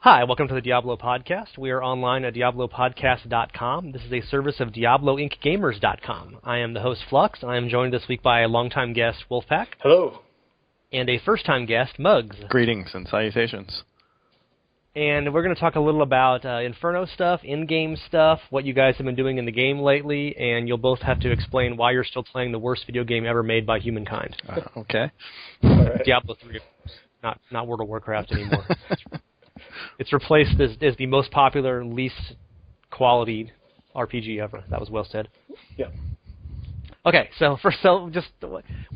Hi, welcome to the Diablo Podcast. We are online at diablopodcast.com. This is a service of diabloincgamers.com. I am the host, Flux. I am joined this week by a longtime guest, Wolfpaq. Hello. And a first-time guest, Muggs. Greetings and salutations. And we're going to talk a little about Inferno stuff, in-game stuff, what you guys have been doing in the game lately, and you'll both have to explain why you're still playing the worst video game ever made by humankind. Okay. All right. Diablo III, not World of Warcraft anymore. It's replaced as the most popular and least quality RPG ever. That was well said. Yeah. Okay, so we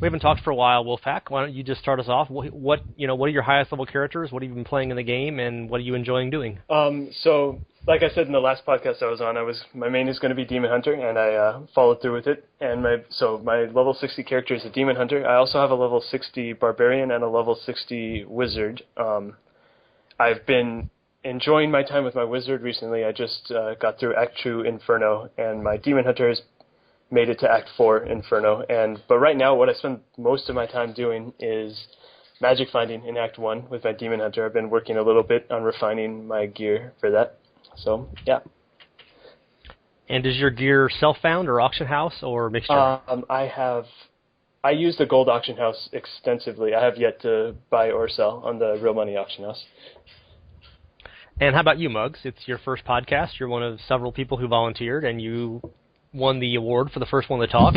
haven't talked for a while, Wolfpaq. Why don't you just start us off? What are your highest level characters? What have you been playing in the game, and what are you enjoying doing? So, like I said in the last podcast I was on, my main is going to be Demon Hunter, and I followed through with it. And my level 60 character is a Demon Hunter. I also have a level 60 Barbarian and a level 60 Wizard. I've been enjoying my time with my Wizard recently. I just got through Act 2 Inferno, and my Demon Hunter has made it to Act 4 Inferno. But right now, what I spend most of my time doing is magic finding in Act 1 with my Demon Hunter. I've been working a little bit on refining my gear for that. So, yeah. And is your gear self-found or auction house or mixture? I use the gold auction house extensively. I have yet to buy or sell on the real money auction house. And how about you, Muggs? It's your first podcast. You're one of several people who volunteered, and you won the award for the first one to talk.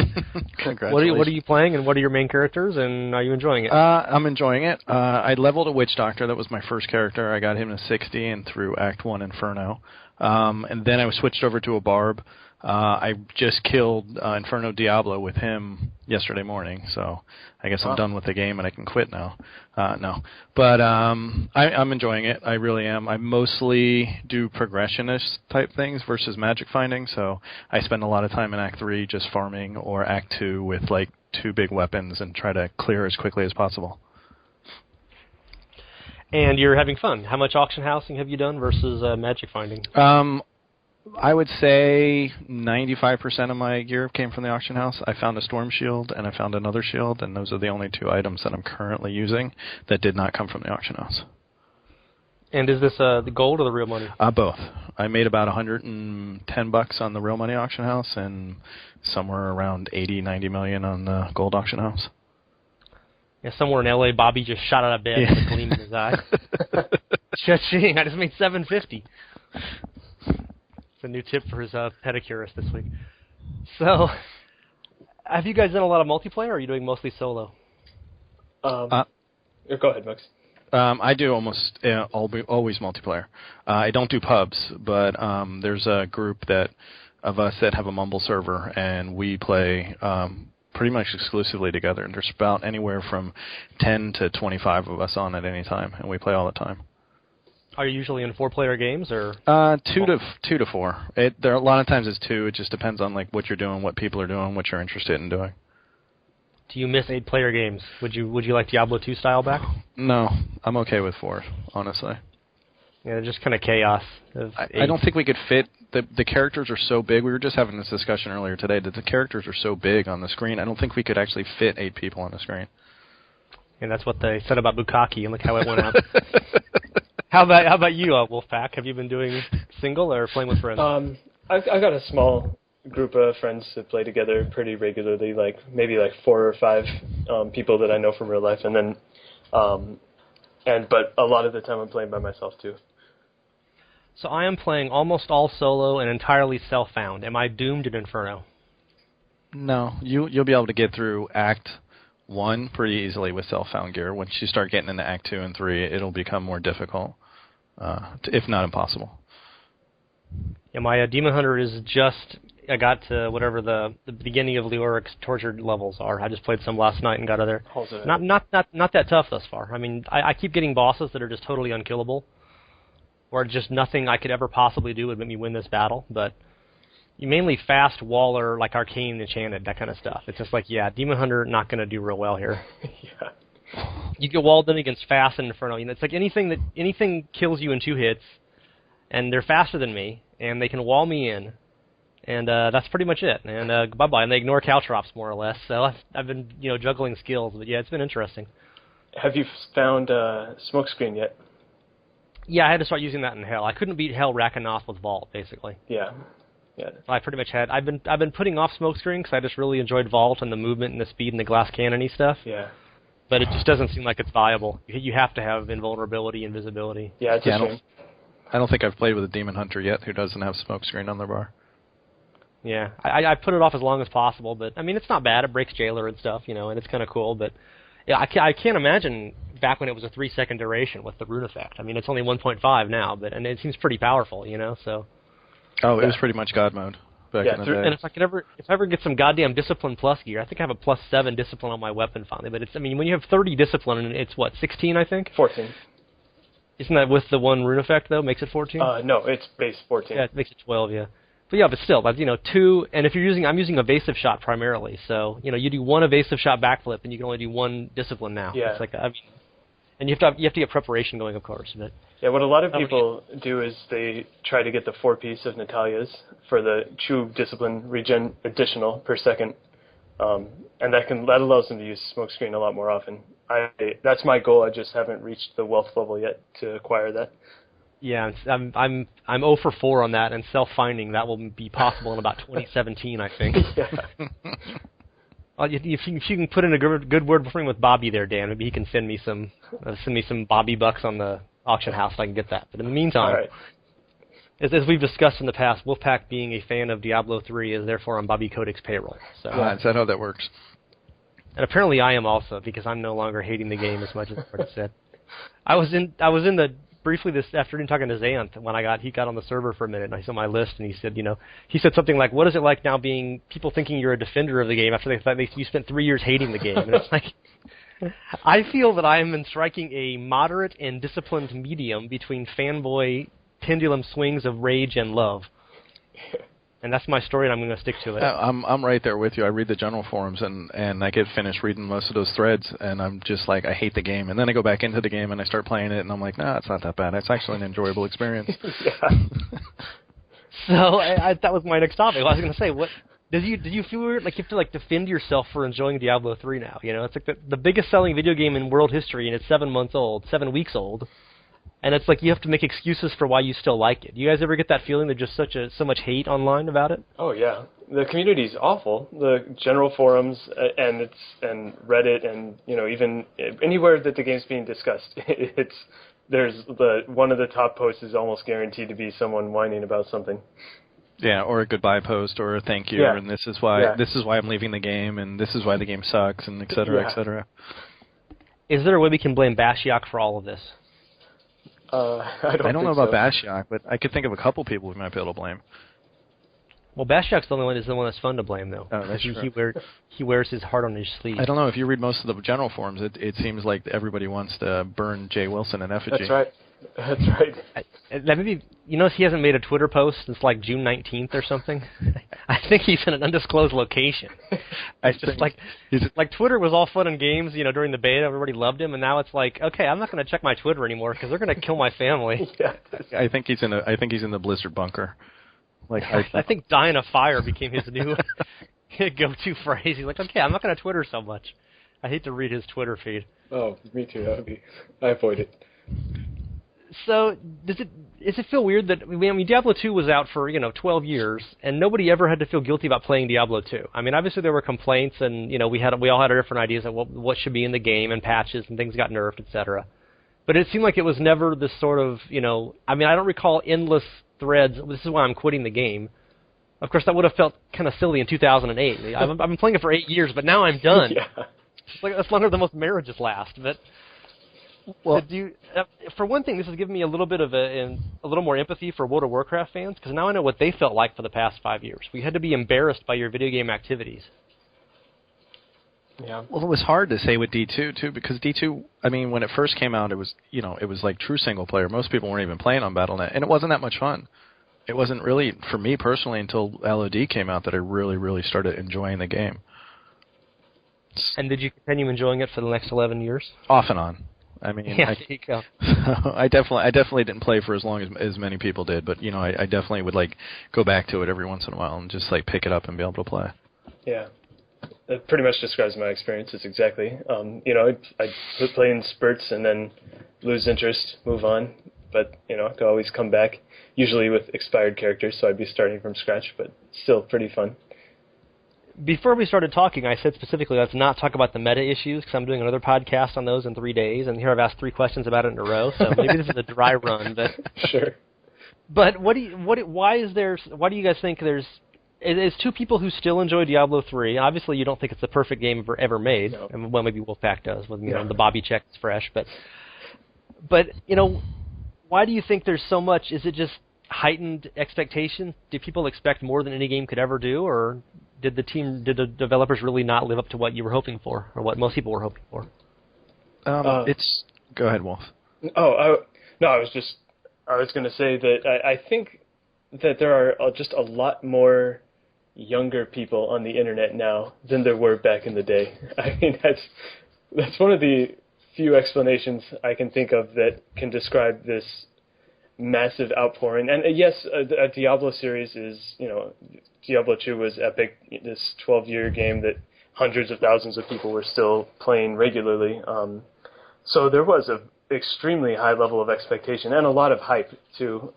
Congratulations. What are you playing, and what are your main characters, and are you enjoying it? I'm enjoying it. I leveled a Witch Doctor. That was my first character. I got him to 60 and through Act 1 Inferno. And then I switched over to a Barb. I just killed Inferno Diablo with him yesterday morning, so I guess I'm done with the game and I can quit now. No. But I'm enjoying it. I really am. I mostly do progressionist type things versus magic finding, so I spend a lot of time in Act 3 just farming, or Act 2 with like 2 big weapons and try to clear as quickly as possible. And you're having fun. How much auction housing have you done versus magic finding? I would say 95% of my gear came from the auction house. I found a storm shield and I found another shield, and those are the only 2 items that I'm currently using that did not come from the auction house. And is this the gold or the real money? Both. I made about $110 on the real money auction house and somewhere around 80-90 million on the gold auction house. Yeah, somewhere in LA, Bobby just shot out of bed with a gleam in his eye. Cha-ching! I just made $750. It's a new tip for his pedicurist this week. So, have you guys done a lot of multiplayer, or are you doing mostly solo? Go ahead, Max. I do almost always multiplayer. I don't do pubs, but there's a group of us that have a Mumble server, and we play pretty much exclusively together. And there's about anywhere from 10 to 25 of us on at any time, and we play all the time. Are you usually in 4-player games, or? 2 to 4. There are a lot of times it's 2. It just depends on like what you're doing, what people are doing, what you're interested in doing. Do you miss 8-player games? Would you like Diablo II style back? No, I'm okay with 4, honestly. Yeah, just kind of chaos. I don't think we could fit the characters are so big. We were just having this discussion earlier today that the characters are so big on the screen. I don't think we could actually fit 8 people on the screen. And that's what they said about Bukkake, and look how it went out. How about you, Wolfpaq? Have you been doing single or playing with friends? I've got a small group of friends that play together pretty regularly, maybe 4 or 5 people that I know from real life, and then but a lot of the time I'm playing by myself too. So I am playing almost all solo and entirely self-found. Am I doomed in Inferno? No, you'll be able to get through Act 1 pretty easily with self-found gear. Once you start getting into Act 2 and 3, it'll become more difficult, if not impossible. Yeah, my Demon Hunter is I got to whatever the beginning of Leoric's tortured levels are. I just played some last night and got out of there. Not that tough thus far. I mean, I keep getting bosses that are just totally unkillable, or just nothing I could ever possibly do would make me win this battle, but you mainly fast waller, like Arcane Enchanted, that kind of stuff. It's just like, yeah, Demon Hunter not going to do real well here. Yeah. You get walled in against fast and Inferno. It's like anything kills you in 2 hits, and they're faster than me, and they can wall me in, and that's pretty much it. And bye-bye. And they ignore caltrops, more or less. So I've been juggling skills, but yeah, it's been interesting. Have you found Smokescreen yet? Yeah, I had to start using that in Hell. I couldn't beat Hell racking off with Vault, basically. Yeah. I pretty much had. I've been putting off Smokescreen because I just really enjoyed Vault and the movement and the speed and the glass cannon-y stuff. Yeah. But it just doesn't seem like it's viable. You have to have invulnerability and visibility. Yeah, it's a shame. I don't think I've played with a Demon Hunter yet who doesn't have Smokescreen on their bar. Yeah, I put it off as long as possible, but I mean it's not bad. It breaks Jailer and stuff, and it's kind of cool. But yeah, I can't imagine back when it was a 3-second duration with the rune effect. I mean it's only 1.5 now, and it seems pretty powerful, so. Oh, it was pretty much God mode back in the day. And if I ever get some goddamn Discipline Plus gear, I think I have a +7 Discipline on my weapon finally. But when you have 30 Discipline, and it's what 16, I think. 14. Isn't that with the one rune effect though? Makes it 14? No, it's base 14. Yeah, it makes it 12. Yeah. But still, 2, and if I'm using evasive shot primarily, so, you do one evasive shot backflip, and you can only do one Discipline now. Yeah. It's like, and you have to get preparation going, of course. But yeah, what a lot of people do is they try to get the 4-piece of Natalia's for the true Discipline regen additional per second, and that allows them to use Smokescreen a lot more often. That's my goal. I just haven't reached the wealth level yet to acquire that. Yeah, I'm 0 for 4 on that, and self-finding that will be possible in about 2017, I think. Yeah. Well, if you can put in a good word for him with Bobby there, Dan, maybe he can send me some Bobby bucks on the auction house so I can get that. But in the meantime, right. as we've discussed in the past, Wolfpaq being a fan of Diablo III is therefore on Bobby Kodak's payroll. So is that how that works? And apparently I am also, because I'm no longer hating the game as much as I already said. I was in the briefly this afternoon talking to Xanth when he got on the server for a minute, and I saw my list, and he said something like, "What is it like now being people thinking you're a defender of the game after they thought you spent 3 years hating the game?" And it's like, I feel that I am striking a moderate and disciplined medium between fanboy pendulum swings of rage and love. And that's my story, and I'm going to stick to it. I'm right there with you. I read the general forums, and I get finished reading most of those threads, and I'm just like, I hate the game. And then I go back into the game, and I start playing it, and I'm like, nah, it's not that bad. It's actually an enjoyable experience. Yeah. So that was my next topic. I was going to say, what did you feel weird? Like you have to defend yourself for enjoying Diablo 3 now? It's like the biggest selling video game in world history, and it's 7 weeks old. And it's like you have to make excuses for why you still like it. Do you guys ever get that feeling there's just so much hate online about it? Oh yeah, the community's awful. The general forums and Reddit and even anywhere that the game's being discussed, there's one of the top posts is almost guaranteed to be someone whining about something. Yeah, or a goodbye post or a thank you, and this is why I'm leaving the game, and this is why the game sucks, and et cetera, et cetera. Is there a way we can blame Bashiok for all of this? I don't know about Bashiok, but I could think of a couple people we might be able to blame. Well, Bashiok's the one that's fun to blame, though. Oh, that's true. He wears his heart on his sleeve. I don't know. If you read most of the general forums, it seems like everybody wants to burn Jay Wilson in effigy. That's right. That's right. Maybe he hasn't made a Twitter post since like June 19th or something. I think he's in an undisclosed location. Like Twitter was all fun and games, during the beta, everybody loved him, and now it's like, okay, I'm not going to check my Twitter anymore because they're going to kill my family. Yeah. I think he's in the Blizzard bunker. Like I think dying of fire became his new go-to phrase. He's like, okay, I'm not going to Twitter so much. I hate to read his Twitter feed. Oh, me too. I avoid it. So, does it feel weird that Diablo 2 was out for 12 years, and nobody ever had to feel guilty about playing Diablo 2? I mean, obviously there were complaints, and we all had our different ideas of what should be in the game, and patches, and things got nerfed, etc. But it seemed like it was never this sort of I don't recall endless threads. This is why I'm quitting the game. Of course, that would have felt kind of silly in 2008. I've been playing it for 8 years, but now I'm done. Yeah. It's like that's longer than most marriages last, but. Well, for one thing, this has given me a little bit of a little more empathy for World of Warcraft fans, because now I know what they felt like for the past 5 years. We had to be embarrassed by your video game activities. Yeah. Well, it was hard to say with D2 too, because D2, when it first came out, it was it was like true single player. Most people weren't even playing on Battle.net, and it wasn't that much fun. It wasn't really for me personally until LOD came out that I really, really started enjoying the game. And did you continue enjoying it for the next 11 years? Off and on. There you go. I definitely didn't play for as long as many people did, but I definitely would go back to it every once in a while and just pick it up and be able to play. Yeah, that pretty much describes my experiences exactly. I play in spurts and then lose interest, move on, but I could always come back, usually with expired characters, so I'd be starting from scratch, but still pretty fun. Before we started talking, I said specifically let's not talk about the meta issues because I'm doing another podcast on those in 3 days, and here I've asked 3 questions about it in a row, so maybe this is a dry run. But sure. But why do you guys think there's 2 people who still enjoy Diablo 3? Obviously, you don't think it's the perfect game ever made. No. And, well, maybe Wolfpaq does with the Bobby check is fresh, but why do you think there's so much? Is it just heightened expectation? Do people expect more than any game could ever do, or did the developers really not live up to what you were hoping for, or what most people were hoping for? Go ahead, Wolf. I was going to say that I think that there are just a lot more younger people on the internet now than there were back in the day. I mean, that's one of the few explanations I can think of that can describe this massive outpouring. And yes, a Diablo series is, Diablo 2 was epic, this 12-year game that hundreds of thousands of people were still playing regularly. So there was an extremely high level of expectation and a lot of hype, too.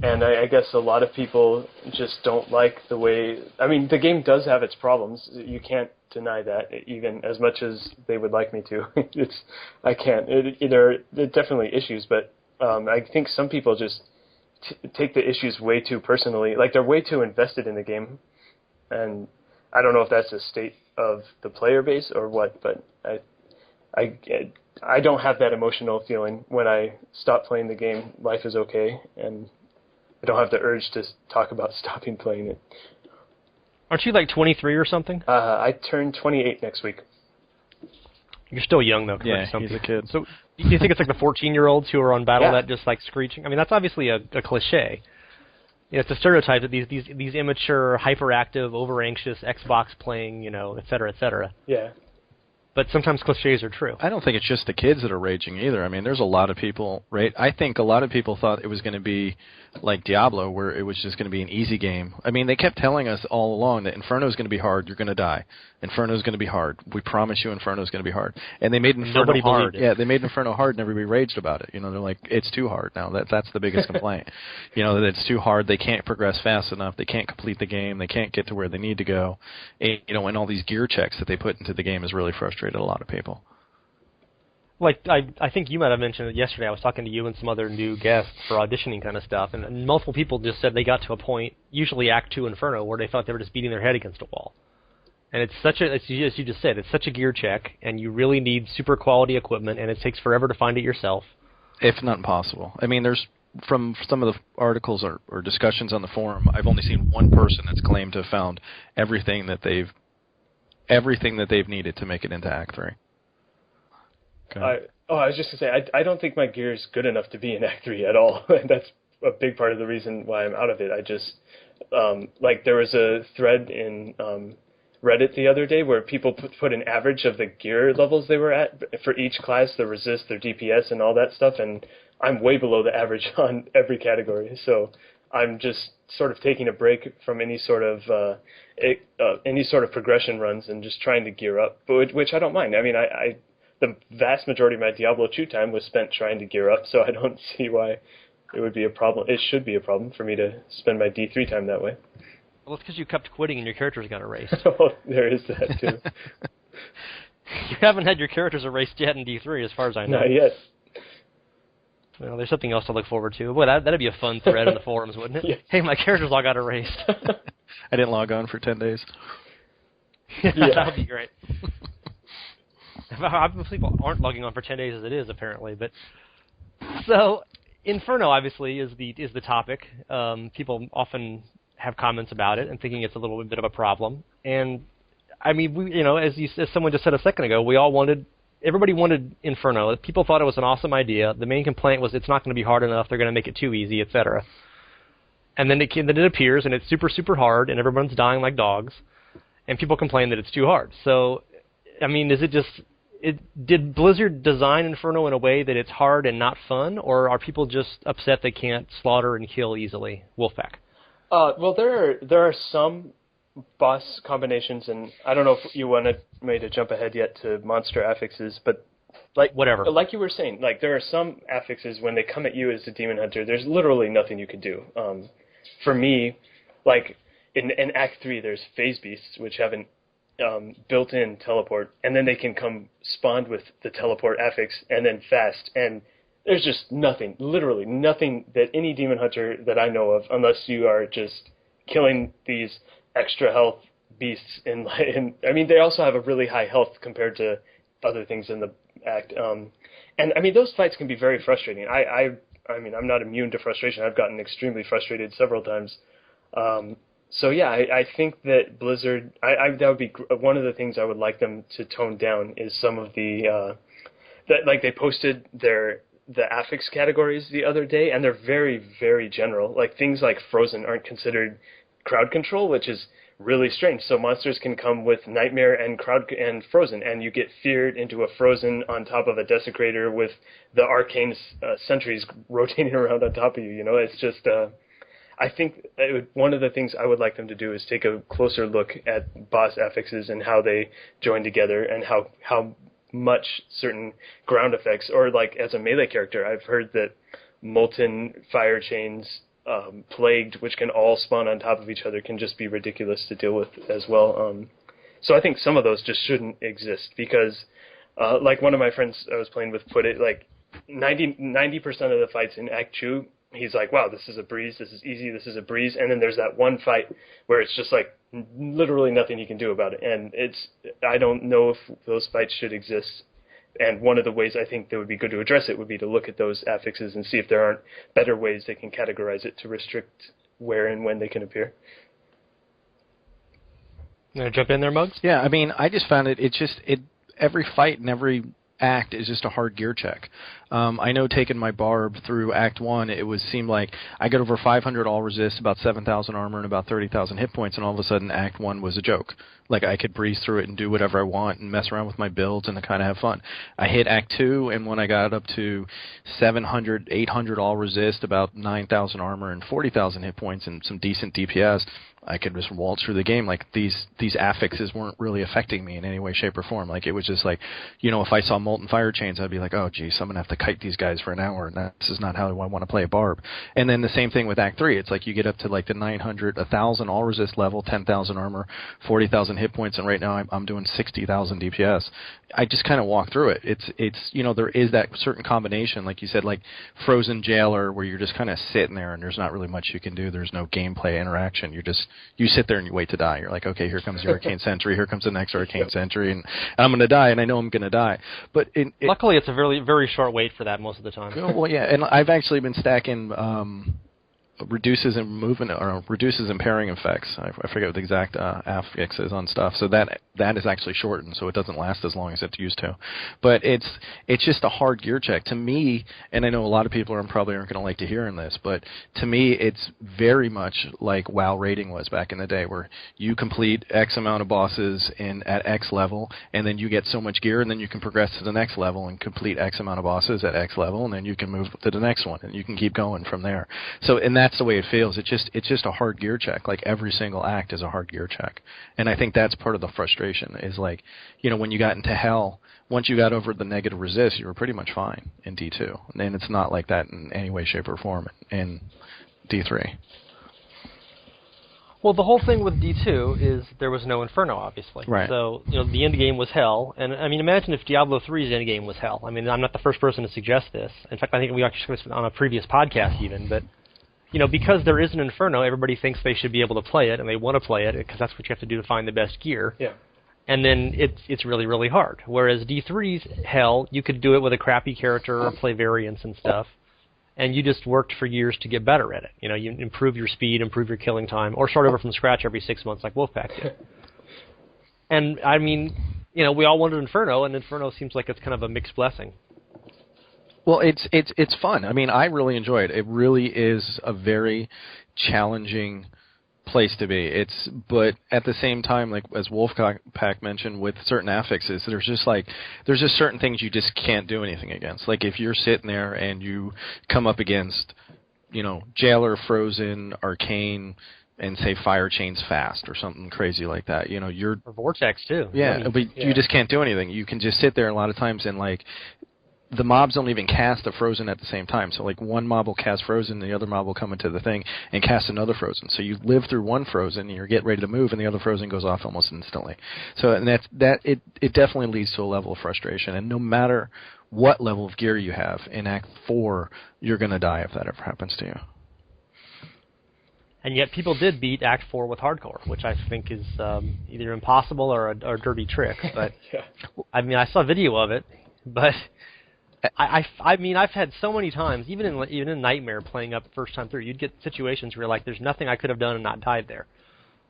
And I guess a lot of people just don't like the way... I mean, the game does have its problems. You can't deny that, even as much as they would like me to. I can't. There are definitely issues, but I think some people just take the issues way too personally. Like, they're way too invested in the game. And I don't know if that's a state of the player base or what, but I don't have that emotional feeling when I stop playing the game. Life is okay, and I don't have the urge to talk about stopping playing it. Aren't you like 23 or something? I turn 28 next week. You're still young, though. Yeah, he's a kid. So do you think it's like the 14-year-olds who are on Battle.net just like screeching? I mean, that's obviously a cliche. It's a stereotype that these immature, hyperactive, over-anxious, Xbox-playing, et cetera, et cetera. Yeah. But sometimes cliches are true. I don't think it's just the kids that are raging either. I mean, there's a lot of people, right? I think a lot of people thought it was going to be like Diablo, where it was just going to be an easy game. I mean, they kept telling us all along that Inferno is going to be hard, you're going to die. Inferno is going to be hard. We promise you Inferno is going to be hard. And they made Inferno hard. Yeah, they made Inferno hard and everybody raged about it. They're like, it's too hard now. That's the biggest complaint. That it's too hard. They can't progress fast enough. They can't complete the game. They can't get to where they need to go. And all these gear checks that they put into the game has really frustrated a lot of people. Like, I think you might have mentioned it yesterday. I was talking to you and some other new guests for auditioning kind of stuff, and multiple people just said they got to a point, usually Act 2 Inferno, where they thought they were just beating their head against a wall. And it's as you just said, it's such a gear check, and you really need super quality equipment, and it takes forever to find it yourself. If not impossible. I mean, there's, from some of the articles or discussions on the forum, I've only seen one person that's claimed to have found everything that they've needed to make it into Act 3. I was just going to say, I don't think my gear is good enough to be in Act 3 at all. And that's a big part of the reason why I'm out of it. I just, there was a thread in Reddit the other day where people put an average of the gear levels they were at for each class, their resist, their DPS, and all that stuff, and I'm way below the average on every category. So I'm just sort of taking a break from any sort of progression runs and just trying to gear up, which I don't mind. I mean, the vast majority of my Diablo 2 time was spent trying to gear up, so I don't see why it would be a problem. It should be a problem for me to spend my D3 time that way. Well, it's because you kept quitting and your characters got erased. Oh, there is that, too. You haven't had your characters erased yet in D3, as far as I know. Not yet. Well, there's something else to look forward to. Boy, that'd be a fun thread in the forums, wouldn't it? Yeah. Hey, my characters all got erased. I didn't log on for 10 days. Yeah. That would be great. People aren't logging on for 10 days as it is, apparently. But so, Inferno, obviously, is the topic. People often have comments about it and thinking it's a little bit of a problem. And, I mean, as someone just said a second ago, everybody wanted Inferno. People thought it was an awesome idea. The main complaint was it's not going to be hard enough, they're going to make it too easy, etc. And then it appears, and it's super, super hard, and everyone's dying like dogs, and people complain that it's too hard. So, I mean, did Blizzard design Inferno in a way that it's hard and not fun, or are people just upset they can't slaughter and kill easily? Wolfpaq. Well, there are some boss combinations, and I don't know if you wanted me to jump ahead yet to monster affixes, but whatever. Like you were saying, like there are some affixes when they come at you as a demon hunter, there's literally nothing you can do. For me, like in Act 3, there's phase beasts, which have an built-in teleport, and then they can come spawned with the teleport affix and then fast, and there's just nothing, literally nothing that any demon hunter that I know of, unless you are just killing these extra health beasts. And I mean, they also have a really high health compared to other things in the act. And I mean, those fights can be very frustrating. I mean, I'm not immune to frustration. I've gotten extremely frustrated several times. So yeah, I think that Blizzard, that would be one of the things I would like them to tone down is some of the that, like, they posted the affix categories the other day, and they're very, very general. Like things like Frozen aren't considered crowd control, which is really strange. So monsters can come with Nightmare and Frozen, and you get feared into a Frozen on top of a Desecrator with the arcane sentries rotating around on top of you. You know, it's just. I think one of the things I would like them to do is take a closer look at boss affixes and how they join together, and how much certain ground effects, or like as a melee character, I've heard that molten fire chains, plagued, which can all spawn on top of each other, can just be ridiculous to deal with as well. So I think some of those just shouldn't exist, because like one of my friends I was playing with put it, like 90% of the fights in Act 2, he's like, wow, this is a breeze, this is easy, this is a breeze, and then there's that one fight where it's just like literally nothing he can do about it, and I don't know if those fights should exist. And one of the ways I think that would be good to address it would be to look at those affixes and see if there aren't better ways they can categorize it to restrict where and when they can appear. You want to jump in there, Muggs? Yeah, I mean, I just found every fight and every act is just a hard gear check. I know taking my barb through Act 1, seemed like I got over 500 all resist, about 7,000 armor, and about 30,000 hit points, and all of a sudden Act 1 was a joke. Like, I could breeze through it and do whatever I want and mess around with my builds and kind of have fun. I hit Act 2, and when I got up to 700, 800 all resist, about 9,000 armor and 40,000 hit points and some decent DPS, I could just waltz through the game. Like, these affixes weren't really affecting me in any way, shape, or form. Like, it was just like, you know, if I saw molten fire chains, I'd be like, oh, geez, I'm going to have to kite these guys for an hour, and this is not how I want to play a barb. And then the same thing with Act 3. It's like you get up to, like, the 900, 1,000 all-resist level, 10,000 armor, 40,000 hit points, and right now I'm doing 60,000 DPS. I just kind of walk through it. It's you know, there is that certain combination, like you said, like Frozen Jailer, where you're just kind of sitting there and there's not really much you can do. There's no gameplay interaction. You sit there and you wait to die. You're like, okay, here comes the Arcane Sentry, here comes the next Arcane Sentry, and I'm going to die, and I know I'm going to die. But luckily, it's a very, very short wait for that most of the time. Well, yeah, and I've actually been stacking reduces in movement or reduces in pairing effects. I forget what the exact affix is on stuff. So that is actually shortened, so it doesn't last as long as it used to. But it's just a hard gear check to me, and I know a lot of people probably aren't going to like to hear in this, but to me it's very much like WoW raiding was back in the day, where you complete X amount of bosses at X level, and then you get so much gear, and then you can progress to the next level and complete X amount of bosses at X level, and then you can move to the next one, and you can keep going from there. So that's the way it feels. It's just a hard gear check. Like, every single act is a hard gear check. And I think that's part of the frustration, is like, you know, when you got into Hell, once you got over the negative resist, you were pretty much fine in D2. And it's not like that in any way, shape, or form in D3. Well, the whole thing with D2 is there was no Inferno, obviously. Right. So, you know, the end game was Hell. And, I mean, imagine if Diablo III's end game was Hell. I mean, I'm not the first person to suggest this. In fact, I think we actually discussed it on a previous podcast even, but you know, because there is an Inferno, everybody thinks they should be able to play it, and they want to play it because that's what you have to do to find the best gear. Yeah. And then it's really, really hard. Whereas D3's Hell, you could do it with a crappy character or play variants and stuff, and you just worked for years to get better at it. You know, you improve your speed, improve your killing time, or start over from scratch every 6 months like Wolfpaq did. And, I mean, you know, we all wanted Inferno, and Inferno seems like it's kind of a mixed blessing. Well, it's fun. I mean, I really enjoy it. It really is a very challenging place to be. But at the same time, like as Wolfpaq mentioned, with certain affixes, there's just certain things you just can't do anything against. Like, if you're sitting there and you come up against, you know, Jailer, Frozen, Arcane, and say fire chains fast or something crazy like that. You know, you're or vortex too. yeah, but you just can't do anything. You can just sit there a lot of times and like the mobs don't even cast a frozen at the same time. So like one mob will cast frozen, and the other mob will come into the thing and cast another frozen. So you live through one frozen, and you're getting ready to move, and the other frozen goes off almost instantly. So and it definitely leads to a level of frustration. And no matter what level of gear you have in Act 4, you're going to die if that ever happens to you. And yet people did beat Act 4 with hardcore, which I think is either impossible or a dirty trick. But yeah. I mean, I saw video of it, but I mean, I've had so many times, even in Nightmare playing up first time through, you'd get situations where you're like, there's nothing I could have done and not died there.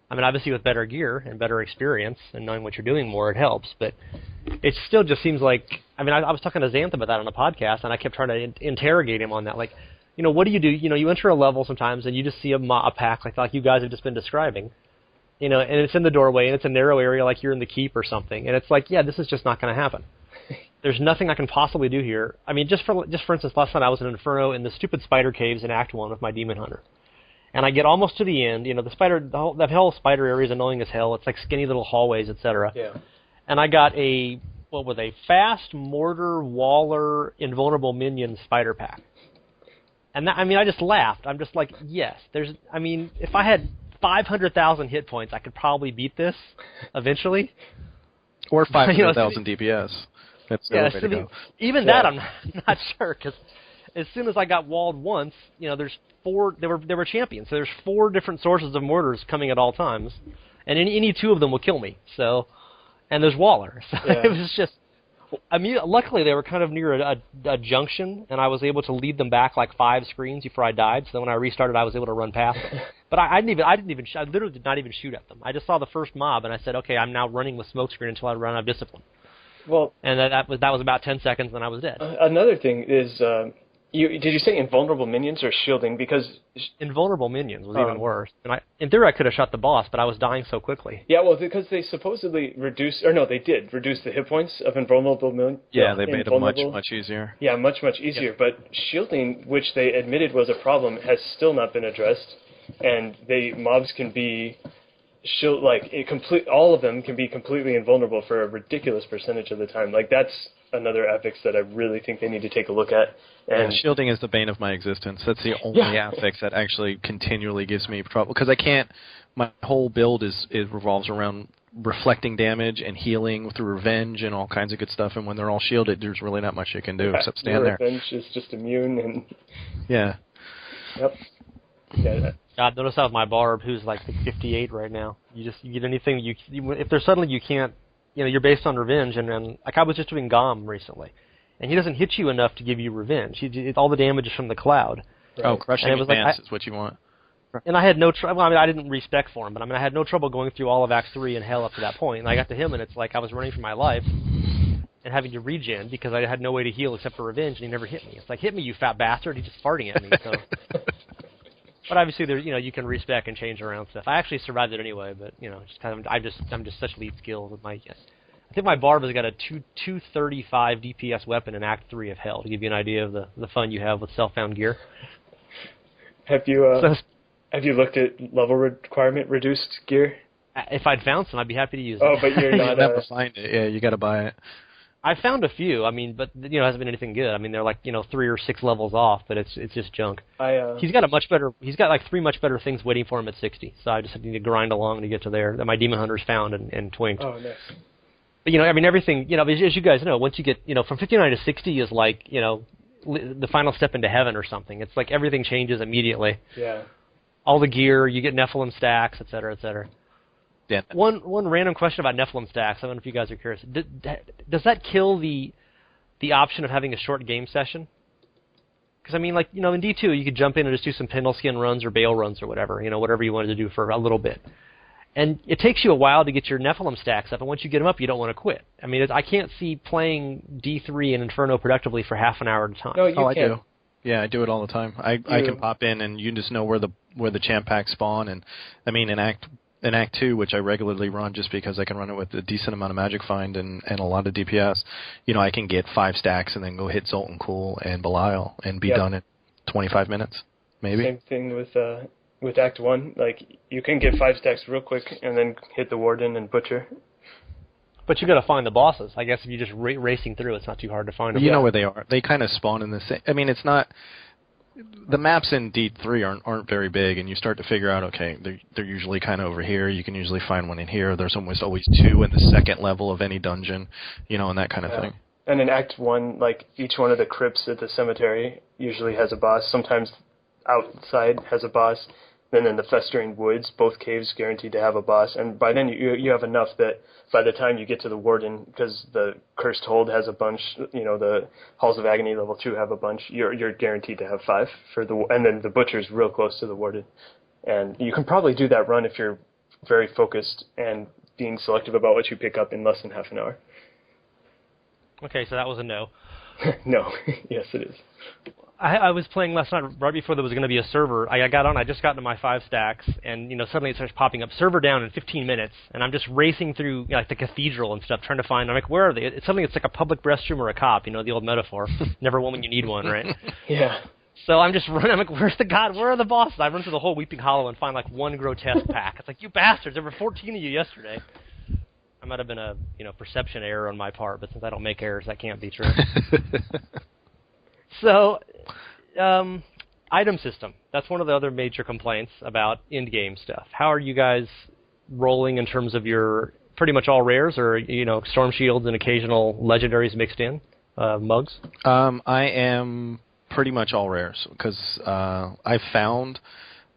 I mean, obviously with better gear and better experience and knowing what you're doing more, it helps. But it still just seems like, I mean, I was talking to Xanth about that on a podcast, and I kept trying to interrogate him on that. Like, you know, what do? You know, you enter a level sometimes, and you just see a pack like you guys have just been describing. You know, and it's in the doorway, and it's a narrow area like you're in the keep or something. And it's like, yeah, this is just not going to happen. There's nothing I can possibly do here. I mean, just for instance, last night I was in Inferno in the stupid spider caves in Act 1 with my Demon Hunter. And I get almost to the end. You know, that whole spider area is annoying as hell. It's like skinny little hallways, etc. Yeah. And I got a fast mortar waller invulnerable minion spider pack. And that, I mean, I just laughed. I'm just like, yes. I mean, if I had 500,000 hit points, I could probably beat this eventually. Or 500,000 DPS. That's the way to go. Even that, I'm not sure, because as soon as I got walled once, you know, there's 4. There were champions, so there's 4 different sources of mortars coming at all times, and any 2 of them will kill me. So, and there's Waller. So it was just. I mean, luckily they were kind of near a junction, and I was able to lead them back like 5 screens before I died. So when I restarted, I was able to run past them. But I literally did not even shoot at them. I just saw the first mob, and I said, okay, I'm now running with smokescreen until I run out of discipline. Well, and that was about 10 seconds, and then I was dead. Another thing is, did you say invulnerable minions or shielding? Because invulnerable minions was even worse. And in theory, I could have shot the boss, but I was dying so quickly. Yeah, well, because they supposedly they did reduce the hit points of invulnerable minions. Yeah, they made it much easier. Yeah, much easier. Yep. But shielding, which they admitted was a problem, has still not been addressed, and mobs can be all of them can be completely invulnerable for a ridiculous percentage of the time. Like, that's another affix that I really think they need to take a look at. And shielding is the bane of my existence. That's the only affix that actually continually gives me trouble, because I can't. My whole build revolves around reflecting damage and healing through revenge and all kinds of good stuff. And when they're all shielded, there's really not much you can do except stand there. Revenge is just immune and. Yeah. Yep. Yeah. God, notice how my barb, who's like 58 right now. You get anything if there's suddenly you can't, you know, you're based on revenge, and then like I was just doing Gom recently, and he doesn't hit you enough to give you revenge. All the damage is from the cloud. Right. Oh, crushing advance is what you want. And I had no trouble. Well, I mean, I didn't respec for him, but I mean, I had no trouble going through all of Act 3 and Hell up to that point. And I got to him, and it's like I was running for my life and having to regen because I had no way to heal except for revenge, and he never hit me. It's like, hit me, you fat bastard! He's just farting at me. So. But obviously, you can respec and change around stuff. I actually survived it anyway, but you know, just kind of, I'm just such lead skill with my. I think my barb has got a 235 DPS weapon in Act 3 of Hell to give you an idea of the fun you have with self-found gear. Have you looked at level requirement reduced gear? If I'd found some, I'd be happy to use it. Oh, but you're not. You'll never find it. Yeah, you got to buy it. I found a few. I mean, but you know, it hasn't been anything good. I mean, they're like 3 or 6 levels off, but it's just junk. He's got like 3 much better things waiting for him at 60. So I just need to grind along to get to there. That my Demon Hunter's found and twinked. Oh, nice. But you know, I mean, everything. You know, as you guys know, once you get from 59 to 60 is like the final step into heaven or something. It's like everything changes immediately. Yeah. All the gear, you get Nephalem stacks, et cetera, et cetera. Yeah. One random question about Nephalem stacks. I don't know if you guys are curious. Does that kill the option of having a short game session? Because I mean, like in D2, you could jump in and just do some Pendle Skin runs or Bale runs or whatever. Whatever you wanted to do for a little bit. And it takes you a while to get your Nephalem stacks up, and once you get them up, you don't want to quit. I mean, I can't see playing D3 and Inferno productively for half an hour at a time. No, you can. I do. Yeah, I do it all the time. I can pop in, and you just know where the champ packs spawn. And I mean, in Act 2, which I regularly run just because I can run it with a decent amount of magic find and a lot of DPS, I can get 5 stacks and then go hit Zoltan Cool and Belial and be done in 25 minutes, maybe. Same thing with with Act 1, like, you can get 5 stacks real quick and then hit the Warden and Butcher. But you got to find the bosses. I guess if you're just racing through, it's not too hard to find them. You know where they are. They kind of spawn in the same... I mean, it's not... The maps in D3 aren't very big, and you start to figure out, okay, they're usually kind of over here. You can usually find one in here. There's almost always 2 in the second level of any dungeon, and that kind of thing. And in Act 1, like, each one of the crypts at the cemetery usually has a boss. Sometimes outside has a boss. Then in the Festering Woods, both caves guaranteed to have a boss. And by then you have enough that by the time you get to the Warden, because the Cursed Hold has a bunch, the Halls of Agony level 2 have a bunch, you're guaranteed to have 5 and then the Butcher's real close to the Warden. And you can probably do that run if you're very focused and being selective about what you pick up in less than half an hour. Okay, so that was a no. No. Yes, it is. I was playing last night right before there was going to be a server. I got on. I just got into my 5 stacks, and suddenly it starts popping up, server down in 15 minutes, and I'm just racing through like the cathedral and stuff, trying to find. I'm like, where are they? It's like a public restroom or a cop. The old metaphor. Never one when you need one, right? Yeah. So I'm just running. I'm like, where's the god? Where are the bosses? I run through the whole Weeping Hollow and find like one grotesque pack. It's like, you bastards! There were 14 of you yesterday. I might have been a perception error on my part, but since I don't make errors, that can't be true. So, item system. That's one of the other major complaints about in-game stuff. How are you guys rolling in terms of your pretty much all rares, or storm shields and occasional legendaries mixed in, mugs? I am pretty much all rares because I've found.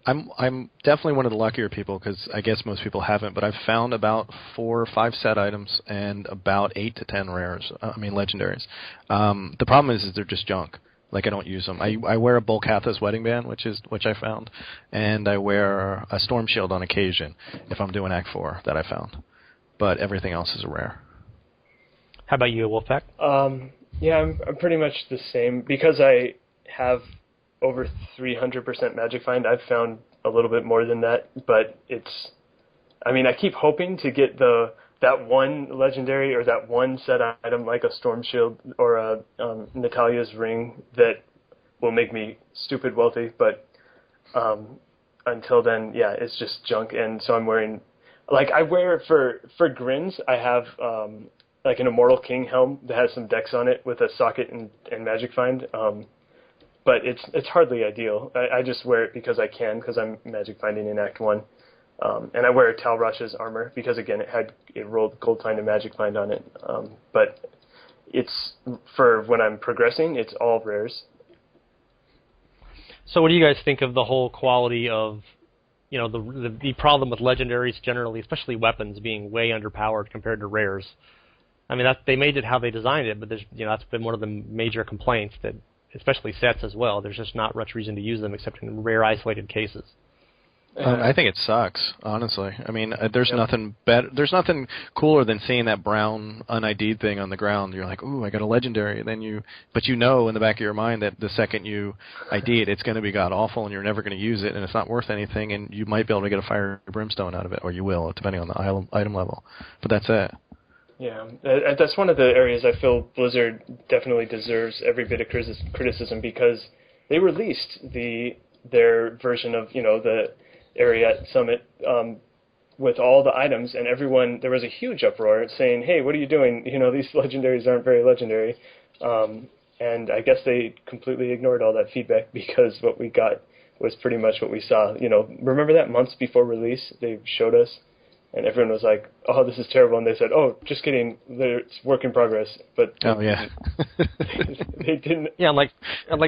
I'm definitely one of the luckier people because I guess most people haven't, but I've found about 4 or 5 set items and about 8 to 10 rares. Legendaries. The problem is they're just junk. Like, I don't use them. I wear a Bolcatha's wedding band, which I found, and I wear a storm shield on occasion if I'm doing Act 4 that I found. But everything else is a rare. How about you, Wolfpaq? Yeah, I'm pretty much the same because I have over 300% Magic Find. I've found a little bit more than that, but I keep hoping to get that one legendary or that one set item like a Storm Shield or a Natalia's Ring that will make me stupid wealthy, but until then, yeah, it's just junk. And so I'm wearing, I wear for grins, I have like an Immortal King helm that has some decks on it with a socket and Magic Find. But it's hardly ideal. I just wear it because I can, because I'm Magic Finding in Act 1. And I wear Talrosh's armor because, again, it rolled Gold Find and Magic Find on it. But it's, for when I'm progressing, it's all rares. So what do you guys think of the whole quality of, the problem with legendaries generally, especially weapons, being way underpowered compared to rares? I mean, they made it how they designed it, but that's been one of the major complaints, that especially sets as well. There's just not much reason to use them except in rare, isolated cases. I think it sucks, honestly. I mean, there's nothing better. There's nothing cooler than seeing that brown un-ID'd thing on the ground. You're like, ooh, I got a legendary. But in the back of your mind that the second you ID it, it's going to be god awful, and you're never going to use it, and it's not worth anything, and you might be able to get a fire brimstone out of it, or you will, depending on the item level. But that's it. Yeah, that's one of the areas I feel Blizzard definitely deserves every bit of criticism, because they released their version of the Ariat Summit with all the items, and there was a huge uproar saying, hey, what are you doing? These legendaries aren't very legendary. And I guess they completely ignored all that feedback, because what we got was pretty much what we saw. Remember that months before release, they showed us, and everyone was like, oh, this is terrible. And they said, oh, just kidding, it's work in progress. But oh, yeah. They didn't. Yeah, like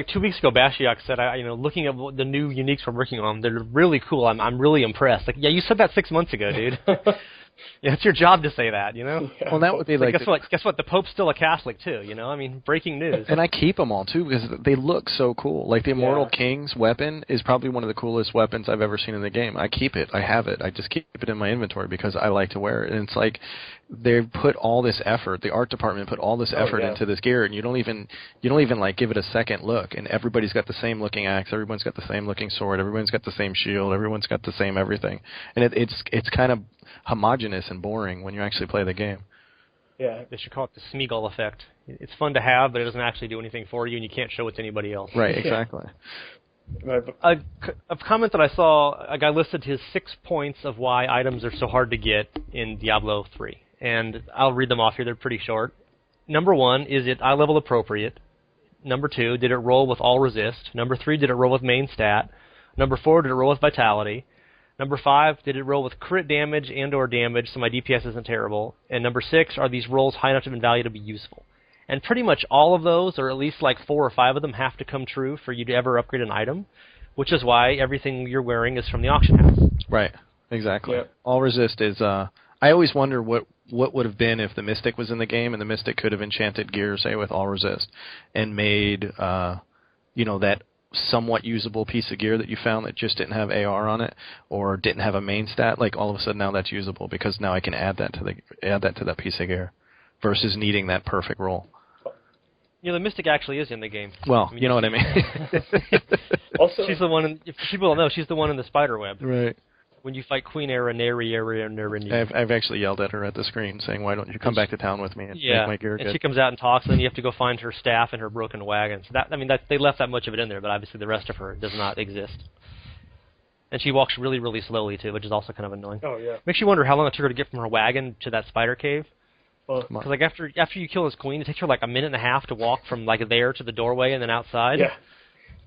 2 weeks ago, Bashiak said, looking at the new uniques we're working on, they're really cool. I'm really impressed. Like, yeah, you said that 6 months ago, dude. Yeah, it's your job to say that, Yeah. Well, that would be like guess what? The Pope's still a Catholic too, breaking news. And I keep them all too because they look so cool. Like the Immortal King's weapon is probably one of the coolest weapons I've ever seen in the game. I keep it. I have it. I just keep it in my inventory because I like to wear it. And it's like they've put all this effort. The art department put all this effort into this gear, and you don't even like give it a second look. And everybody's got the same looking axe. Everyone's got the same looking sword. Everyone's got the same shield. Everyone's got the same everything. And it's kind of homogeneous and boring when you actually play the game. Yeah, they should call it the Smeagol effect. It's fun to have, but it doesn't actually do anything for you, and you can't show it to anybody else. Right, exactly. A comment that I saw, a guy listed his 6 points of why items are so hard to get in Diablo 3. And I'll read them off here, they're pretty short. Number 1, is it eye level appropriate? Number 2, did it roll with all resist? Number 3, did it roll with main stat? Number 4, did it roll with vitality? Number 5, did it roll with crit damage and or damage, so my DPS isn't terrible? And number 6, are these rolls high enough in value to be useful? And pretty much all of those, or at least like 4 or 5 of them, have to come true for you to ever upgrade an item, which is why everything you're wearing is from the auction house. Right, exactly. Yep. All resist is, I always wonder what would have been if the Mystic was in the game and the Mystic could have enchanted gear, say, with all resist, and made, that somewhat usable piece of gear that you found that just didn't have AR on it or didn't have a main stat, like all of a sudden now that's usable because now I can add that to that piece of gear versus needing that perfect roll. The Mystic actually is in the game. Well, you know what I mean. Also, she's the one. If people don't know, she's the one in the spider web. Right. When you fight Queen Era. I've actually yelled at her at the screen, saying, "Why don't you come back to town with me and make my gear good?" And she comes out and talks, and then you have to go find her staff and her broken wagon. So they left that much of it in there, but obviously the rest of her does not exist. And she walks really, really slowly too, which is also kind of annoying. Oh yeah. Makes you wonder how long it took her to get from her wagon to that spider cave. Because like after you kill this queen, it takes her like a minute and a half to walk from like there to the doorway and then outside. Yeah.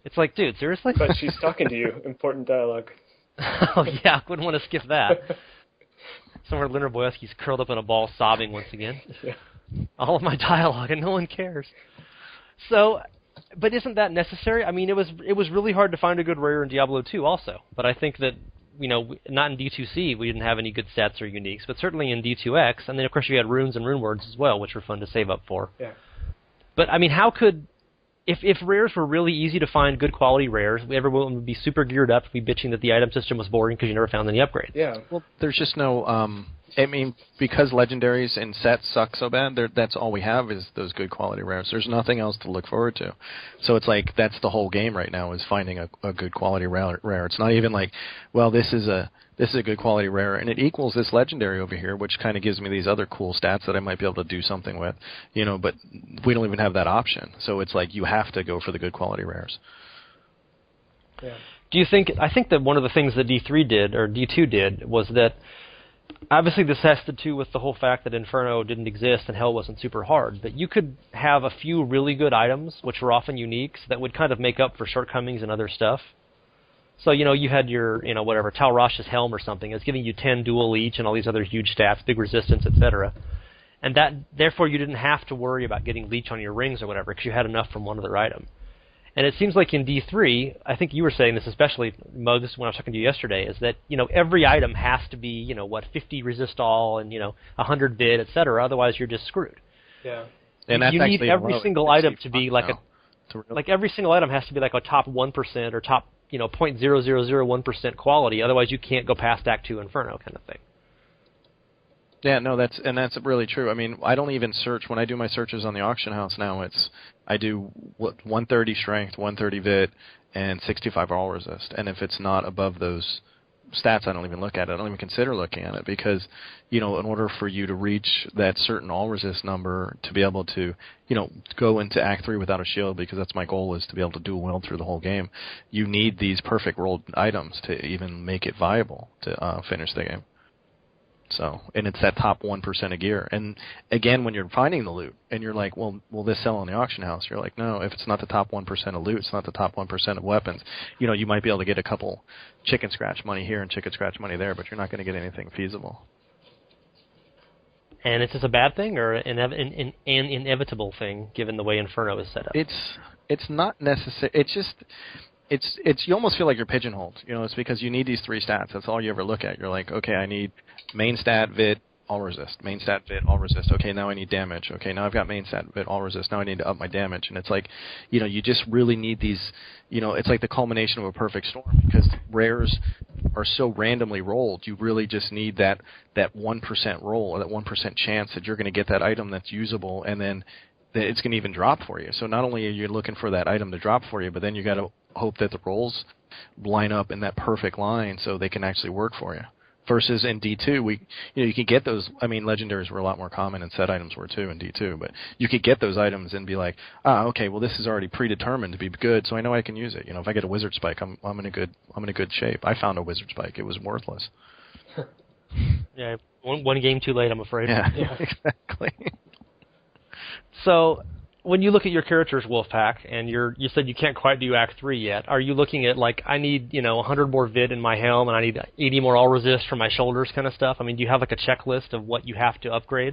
It's like, dude, seriously? But she's talking to you. Important dialogue. Oh yeah, wouldn't want to skip that. Somewhere Leonard Boyesky's curled up in a ball sobbing once again. Yeah. All of my dialogue and no one cares. So, but isn't that necessary? I mean, it was really hard to find a good rare in Diablo 2 also. But I think that, not in D2C we didn't have any good stats or uniques, but certainly in D2X, and then of course you had runes and rune words as well, which were fun to save up for. Yeah. But I mean, how could... If rares were really easy to find, good quality rares, everyone would be super geared up to be bitching that the item system was boring because you never found any upgrades. Yeah. Well, there's just no... because legendaries and sets suck so bad, that's all we have is those good quality rares. There's nothing else to look forward to. So it's like that's the whole game right now is finding a good quality rare. It's not even like, well, this is a good quality rare, and it equals this legendary over here, which kind of gives me these other cool stats that I might be able to do something with, but we don't even have that option. So it's like you have to go for the good quality rares. Yeah. I think that one of the things that D3 did, or D2 did, was that obviously this has to do with the whole fact that Inferno didn't exist and Hell wasn't super hard, but you could have a few really good items, which were often uniques, that would kind of make up for shortcomings and other stuff. So, you had your, whatever, Tal Rash's helm or something. It's giving you 10 dual each and all these other huge stats, big resistance, etc. And that, therefore, you didn't have to worry about getting leech on your rings or whatever, because you had enough from one other item. And it seems like in D3, I think you were saying this especially, Mo, this is when I was talking to you yesterday, is that, every item has to be, 50 resist all and, 100 vid, etc. Otherwise, you're just screwed. Yeah. And that's you need every single item to be like every single item has to be like a top 1% or top, 0.0001% quality. Otherwise, you can't go past Act 2 Inferno kind of thing. Yeah, no, that's really true. I mean, I don't even search when I do my searches on the auction house now. I do 130 strength, 130 vit, and 65 all resist. And if it's not above those stats, I don't even look at it. I don't even consider looking at it because, in order for you to reach that certain all resist number to be able to, go into Act 3 without a shield, because that's my goal, is to be able to dual wield through the whole game, you need these perfect rolled items to even make it viable to finish the game. So, and it's that top 1% of gear. And again, when you're finding the loot, and you're like, well, will this sell on the auction house? You're like, no, if it's not the top 1% of loot, it's not the top 1% of weapons. You might be able to get a couple chicken scratch money here and chicken scratch money there, but you're not going to get anything feasible. And is this a bad thing or an inevitable thing, given the way Inferno is set up? It's not necessary. It's just... It's you almost feel like you're pigeonholed. It's because you need these 3 stats. That's all you ever look at. You're like, okay, I need main stat, vit, all resist. Main stat, vit, all resist. Okay, now I need damage. Okay, now I've got main stat, vit, all resist. Now I need to up my damage. And it's like, you just really need these, it's like the culmination of a perfect storm, because rares are so randomly rolled. You really just need that 1% roll, or that 1% chance that you're going to get that item that's usable, and then that it's going to even drop for you. So not only are you looking for that item to drop for you, but then you got to hope that the rolls line up in that perfect line so they can actually work for you. Versus in D2, you could get those. I mean, legendaries were a lot more common, and set items were too in D2. But you could get those items and be like, okay, well this is already predetermined to be good, so I know I can use it. If I get a wizard spike, I'm in a good shape. I found a wizard spike; it was worthless. Yeah, one game too late, I'm afraid. Yeah. Exactly. So, when you look at your characters, Wolfpaq, and you said you can't quite do Act 3 yet, are you looking at, like, I need, 100 more vid in my helm, and I need 80 more all resist for my shoulders kind of stuff? I mean, do you have, like, a checklist of what you have to upgrade?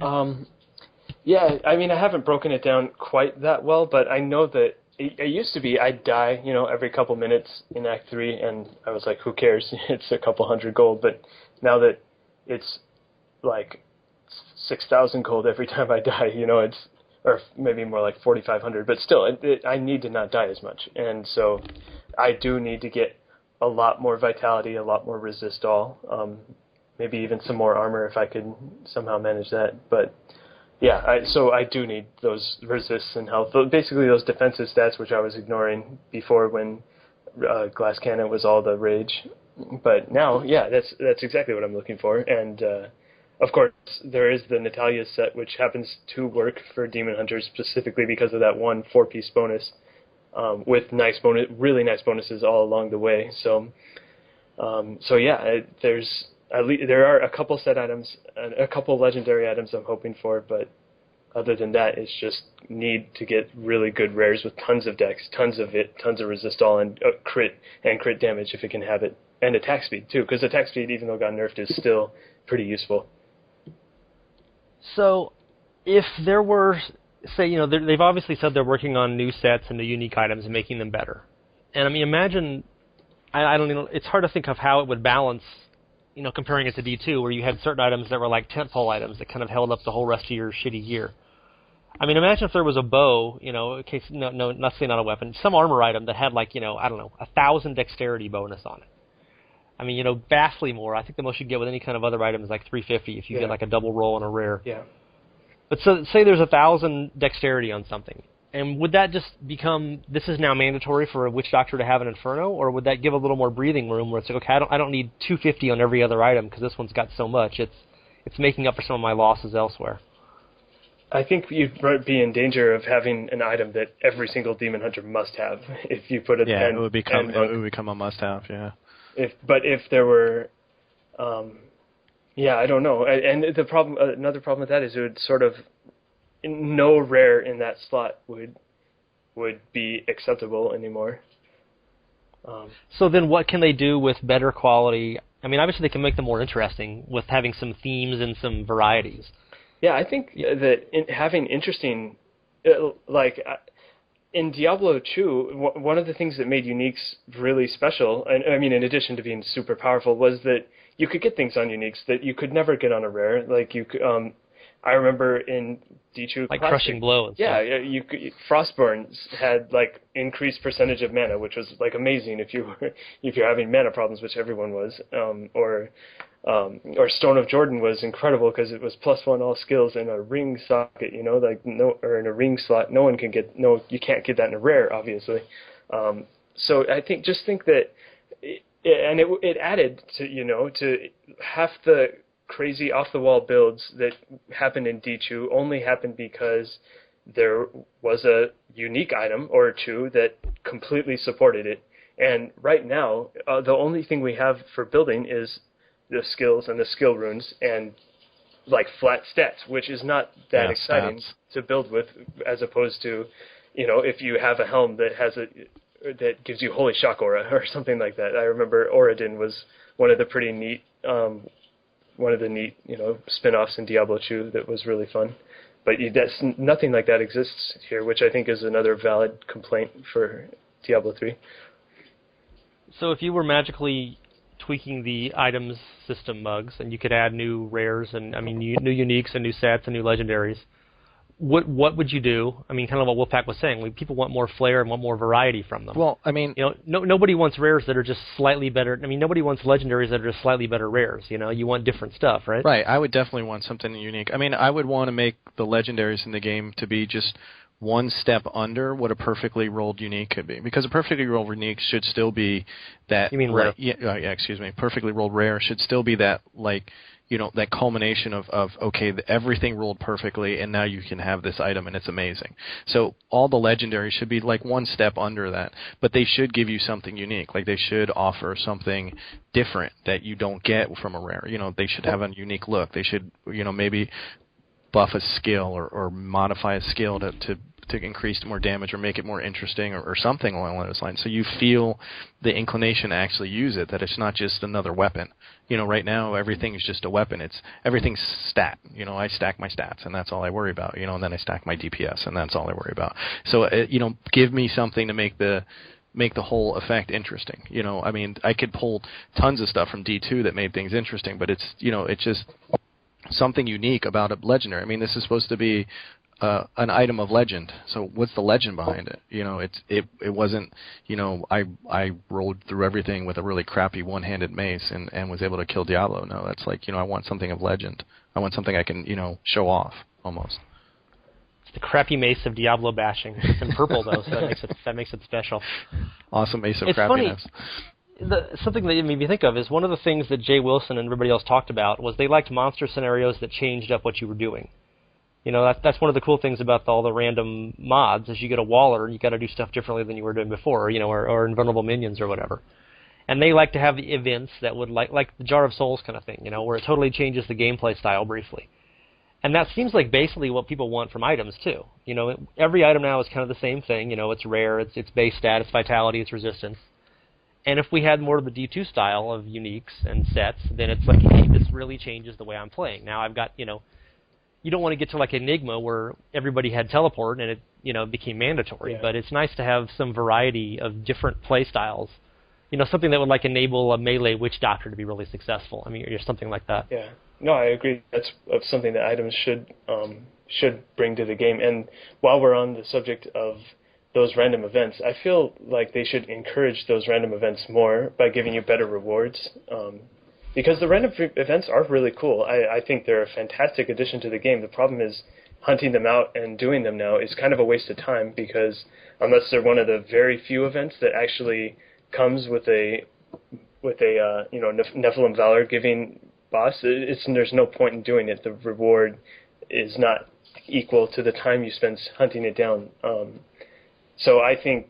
Yeah, I mean, I haven't broken it down quite that well, but I know that it used to be I'd die, every couple minutes in Act 3, and I was like, who cares? It's a couple hundred gold, but now that it's, like, 6,000 gold every time I die, it's... or maybe more like 4,500, but still, I need to not die as much, and so I do need to get a lot more vitality, a lot more resist all, maybe even some more armor if I could somehow manage that, but yeah, so I do need those resists and health, basically those defensive stats which I was ignoring before when Glass Cannon was all the rage, but now, yeah, that's exactly what I'm looking for, and of course, there is the Natalia set, which happens to work for Demon Hunters specifically because of that one 4-piece bonus, with really nice bonuses all along the way. So yeah, there are a couple set items, and a couple legendary items I'm hoping for, but other than that, it's just need to get really good rares with tons of decks, tons of resist all, and crit damage if it can have it, and attack speed too, because attack speed, even though it got nerfed, is still pretty useful. So, if there were, say, they've obviously said they're working on new sets and new unique items and making them better. And I mean, imagine, I don't know, it's hard to think of how it would balance, comparing it to D2, where you had certain items that were like tentpole items that kind of held up the whole rest of your shitty gear. I mean, imagine if there was a bow, in case, not saying not a weapon, some armor item that had like, 1,000 dexterity bonus on it. I mean, vastly more. I think the most you get with any kind of other item is like 350 if you get like a double roll and a rare. Yeah. But so, say there's 1,000 dexterity on something. And would that just become, this is now mandatory for a Witch Doctor to have an Inferno? Or would that give a little more breathing room where it's like, okay, I don't need 250 on every other item because this one's got so much. It's making up for some of my losses elsewhere. I think you'd be in danger of having an item that every single Demon Hunter must have if you put it. Yeah, it would become a must-have. Yeah. If there were, I don't know. And another problem with that is it would sort of, no rare in that slot would be acceptable anymore. So then what can they do with better quality? I mean, obviously they can make them more interesting with having some themes and some varieties. Yeah, I think that having interesting, in Diablo 2, one of the things that made uniques really special, and I mean, in addition to being super powerful, was that you could get things on uniques that you could never get on a rare. Like you could, I remember in D2 like Classic, Crushing Blow and stuff. Yeah, Frostborns had like increased percentage of mana, which was like amazing if you're having mana problems, which everyone was, or Stone of Jordan was incredible because it was +1 all skills in a ring socket, or in a ring slot. You can't get that in a rare, obviously. So I think that, it added to half the crazy off the wall builds that happened in D2 only happened because there was a unique item or two that completely supported it. And right now, the only thing we have for building is the skills and the skill runes and like flat stats, which is not that exciting to build with, as opposed to, if you have a helm that that gives you Holy Shock Aura or something like that. I remember Oradin was one of the pretty neat, spin-offs in Diablo 2 that was really fun. But that's nothing like that exists here, which I think is another valid complaint for Diablo 3. So if you were magically tweaking the items system mugs, and you could add new rares and new uniques and new sets and new legendaries, what would you do? I mean, kind of what Wolfpaq was saying. People want more flair and want more variety from them. Well, I mean, nobody wants rares that are just slightly better. I mean, nobody wants legendaries that are just slightly better rares. You want different stuff, right? Right. I would definitely want something unique. I mean, I would want to make the legendaries in the game to be just one step under what a perfectly rolled unique could be. Because a perfectly rolled unique should still be that... You mean rare? Excuse me. Perfectly rolled rare should still be that, like, that culmination of okay, everything rolled perfectly, and now you can have this item, and it's amazing. So all the legendaries should be like one step under that, but they should give you something unique. Like they should offer something different that you don't get from a rare. They should have a unique look. They should, maybe buff a skill or modify a skill to increase more damage or make it more interesting or something along those lines. So you feel the inclination to actually use it, that it's not just another weapon. Right now everything is just a weapon. Everything's stat. I stack my stats and that's all I worry about. And then I stack my DPS and that's all I worry about. So give me something to make the whole effect interesting. I mean, I could pull tons of stuff from D2 that made things interesting, but it's just something unique about a legendary. I mean, this is supposed to be an item of legend. So what's the legend behind it? It wasn't, I rolled through everything with a really crappy one-handed mace and was able to kill Diablo. No, that's like, I want something of legend. I want something I can, show off almost. It's the crappy mace of Diablo bashing. It's in purple though, so that makes it special. Awesome mace of it's crappiness. Funny. Something that you made me think of is one of the things that Jay Wilson and everybody else talked about was they liked monster scenarios that changed up what you were doing. That's one of the cool things about all the random mods is you get a Waller and you got to do stuff differently than you were doing before, or invulnerable minions or whatever. And they like to have the events that would like the Jar of Souls kind of thing, where it totally changes the gameplay style briefly. And that seems like basically what people want from items too. Every item now is kind of the same thing. It's rare, it's base stat, it's vitality, it's resistance. And if we had more of the D2 style of uniques and sets, then it's like, hey, this really changes the way I'm playing. Now I've got, you don't want to get to like Enigma where everybody had teleport and it became mandatory. Yeah. But it's nice to have some variety of different play styles. Something that would like enable a melee witch doctor to be really successful. I mean, or something like that. Yeah. No, I agree. That's something that items should bring to the game. And while we're on the subject of those random events, I feel like they should encourage those random events more by giving you better rewards. Because the random events are really cool. I think they're a fantastic addition to the game. The problem is hunting them out and doing them now is kind of a waste of time because unless they're one of the very few events that actually comes with a Nephalem Valor giving boss, there's no point in doing it. The reward is not equal to the time you spend hunting it down. So I think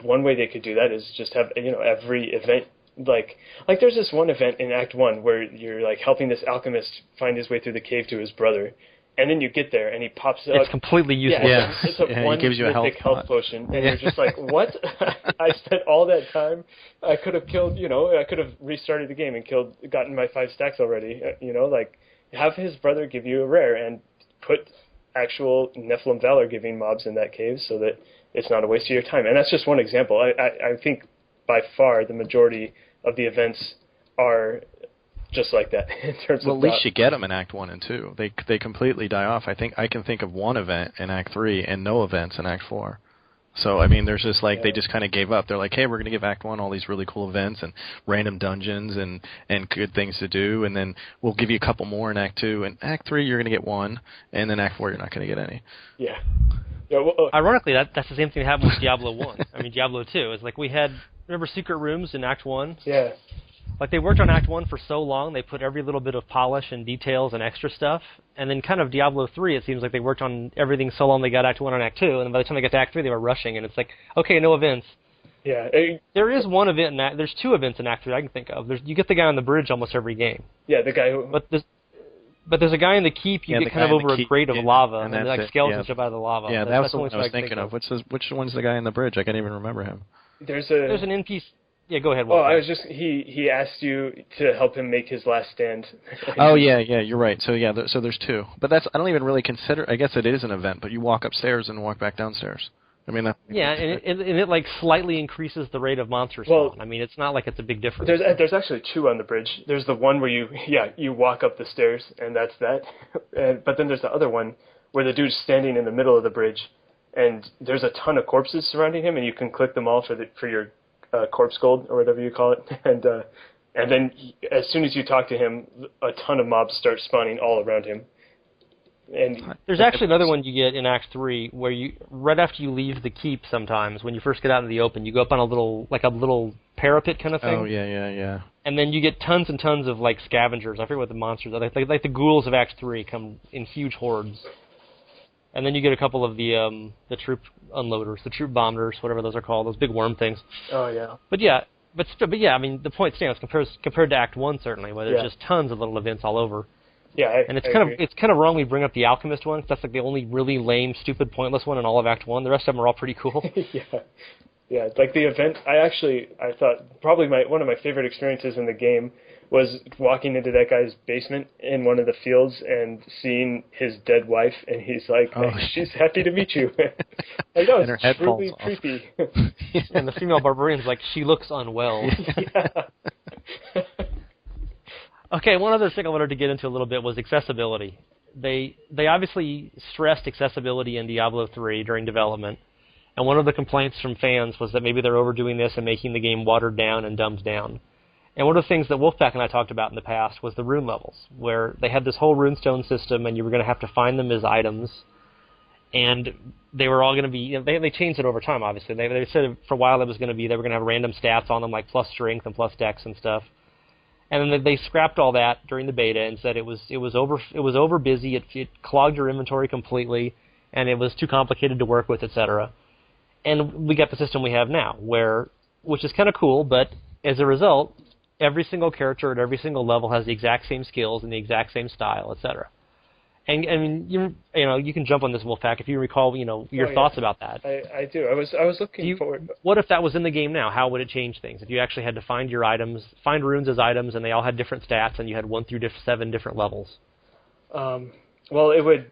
one way they could do that is just have every event. Like there's this one event in Act 1 where you're like helping this alchemist find his way through the cave to his brother, and then you get there and he pops out. It's completely useless. Yeah, it's one he gives you a mythic health potion, and you're just like, what? I spent all that time. I could have killed, I could have restarted the game and gotten my 5 stacks already. Like have his brother give you a rare and put actual Nephalem Valor giving mobs in that cave so that it's not a waste of your time. And that's just one example. I think by far the majority of the events are just like that in terms of. Well, at least you get them in Act 1 and 2. They completely die off. I think I can think of one event in Act 3 and no events in Act 4. So, I mean, there's just they just kind of gave up. They're like, hey, we're going to give Act 1 all these really cool events and random dungeons and good things to do, and then we'll give you a couple more in Act 2. And Act 3, you're going to get one, and then Act 4, you're not going to get any. Yeah. Ironically, that's the same thing that happened with Diablo 1. I mean, Diablo 2. It's like we had, remember Secret Rooms in Act 1? Yeah. Like they worked on Act 1 for so long, they put every little bit of polish and details and extra stuff, and then kind of Diablo 3, it seems like they worked on everything so long they got Act 1 and Act 2, and by the time they got to Act 3, they were rushing, and it's like, okay, no events. Yeah. There is one event in there's 2 events in Act 3 I can think of. You get the guy on the bridge almost every game. Yeah, the guy who... But there's a guy in the keep, you get kind of over a grate of lava, and then like skeletons jump out of the lava. Yeah, that's the one I was thinking of. Which one's the guy in the bridge? I can't even remember him. There's an NPC... Yeah, go ahead. I was just he asked you to help him make his last stand. Oh yeah, you're right. So yeah, so there's 2, but I don't even really consider. I guess it is an event, but you walk upstairs and walk back downstairs. I mean that. Yeah, and it like slightly increases the rate of monster spawn. Well, I mean, it's not like it's a big difference. There's actually 2 on the bridge. There's the one where you walk up the stairs and that's that. But then there's the other one where the dude's standing in the middle of the bridge, and there's a ton of corpses surrounding him, and you can click them all for your corpse gold or whatever you call it, and then as soon as you talk to him, a ton of mobs start spawning all around him. And There's actually another one you get in Act 3 where you, right after you leave the keep sometimes, when you first get out in the open, you go up on a little parapet kind of thing. Oh, yeah. And then you get tons and tons of, like, scavengers. I forget what the monsters are. Like the ghouls of Act 3 come in huge hordes. And then you get a couple of the troop unloaders, the troop bombers, whatever those are called, those big worm things. Oh, yeah. But yeah, I mean, the point stands compared to Act 1, certainly, where there's just tons of little events all over. Yeah, and it's I kind agree. of it's kind of wrong we bring up the Alchemist one, 'cause that's like the only really lame, stupid, pointless one in all of Act 1. The rest of them are all pretty cool. Yeah, like the event, I thought probably one of my favorite experiences in the game was walking into that guy's basement in one of the fields and seeing his dead wife, and he's like, she's happy to meet you. I know, it's truly creepy. And the female barbarian's like, she looks unwell. Okay, one other thing I wanted to get into a little bit was accessibility. They obviously stressed accessibility in Diablo III during development, and one of the complaints from fans was that maybe they're overdoing this and making the game watered down and dumbed down. And one of the things that Wolfpaq and I talked about in the past was the rune levels, where they had this whole runestone system, and you were going to have to find them as items, and they were all going to be, they changed it over time, obviously. They said for a while it was going to be, they were going to have random stats on them, like plus strength and plus dex and stuff. And then they scrapped all that during the beta and said it was over busy, it clogged your inventory completely, and it was too complicated to work with, etc. And we got the system we have now, which is kind of cool, but as a result, every single character at every single level has the exact same skills and the exact same style, etc. And I mean, you can jump on this, Wolfpaq, if you recall, your thoughts about that. I do. I was looking forward. What if that was in the game now? How would it change things? If you actually had to find your items, find runes as items, and they all had different stats, and you had 1 through 7 different levels? Well, it would.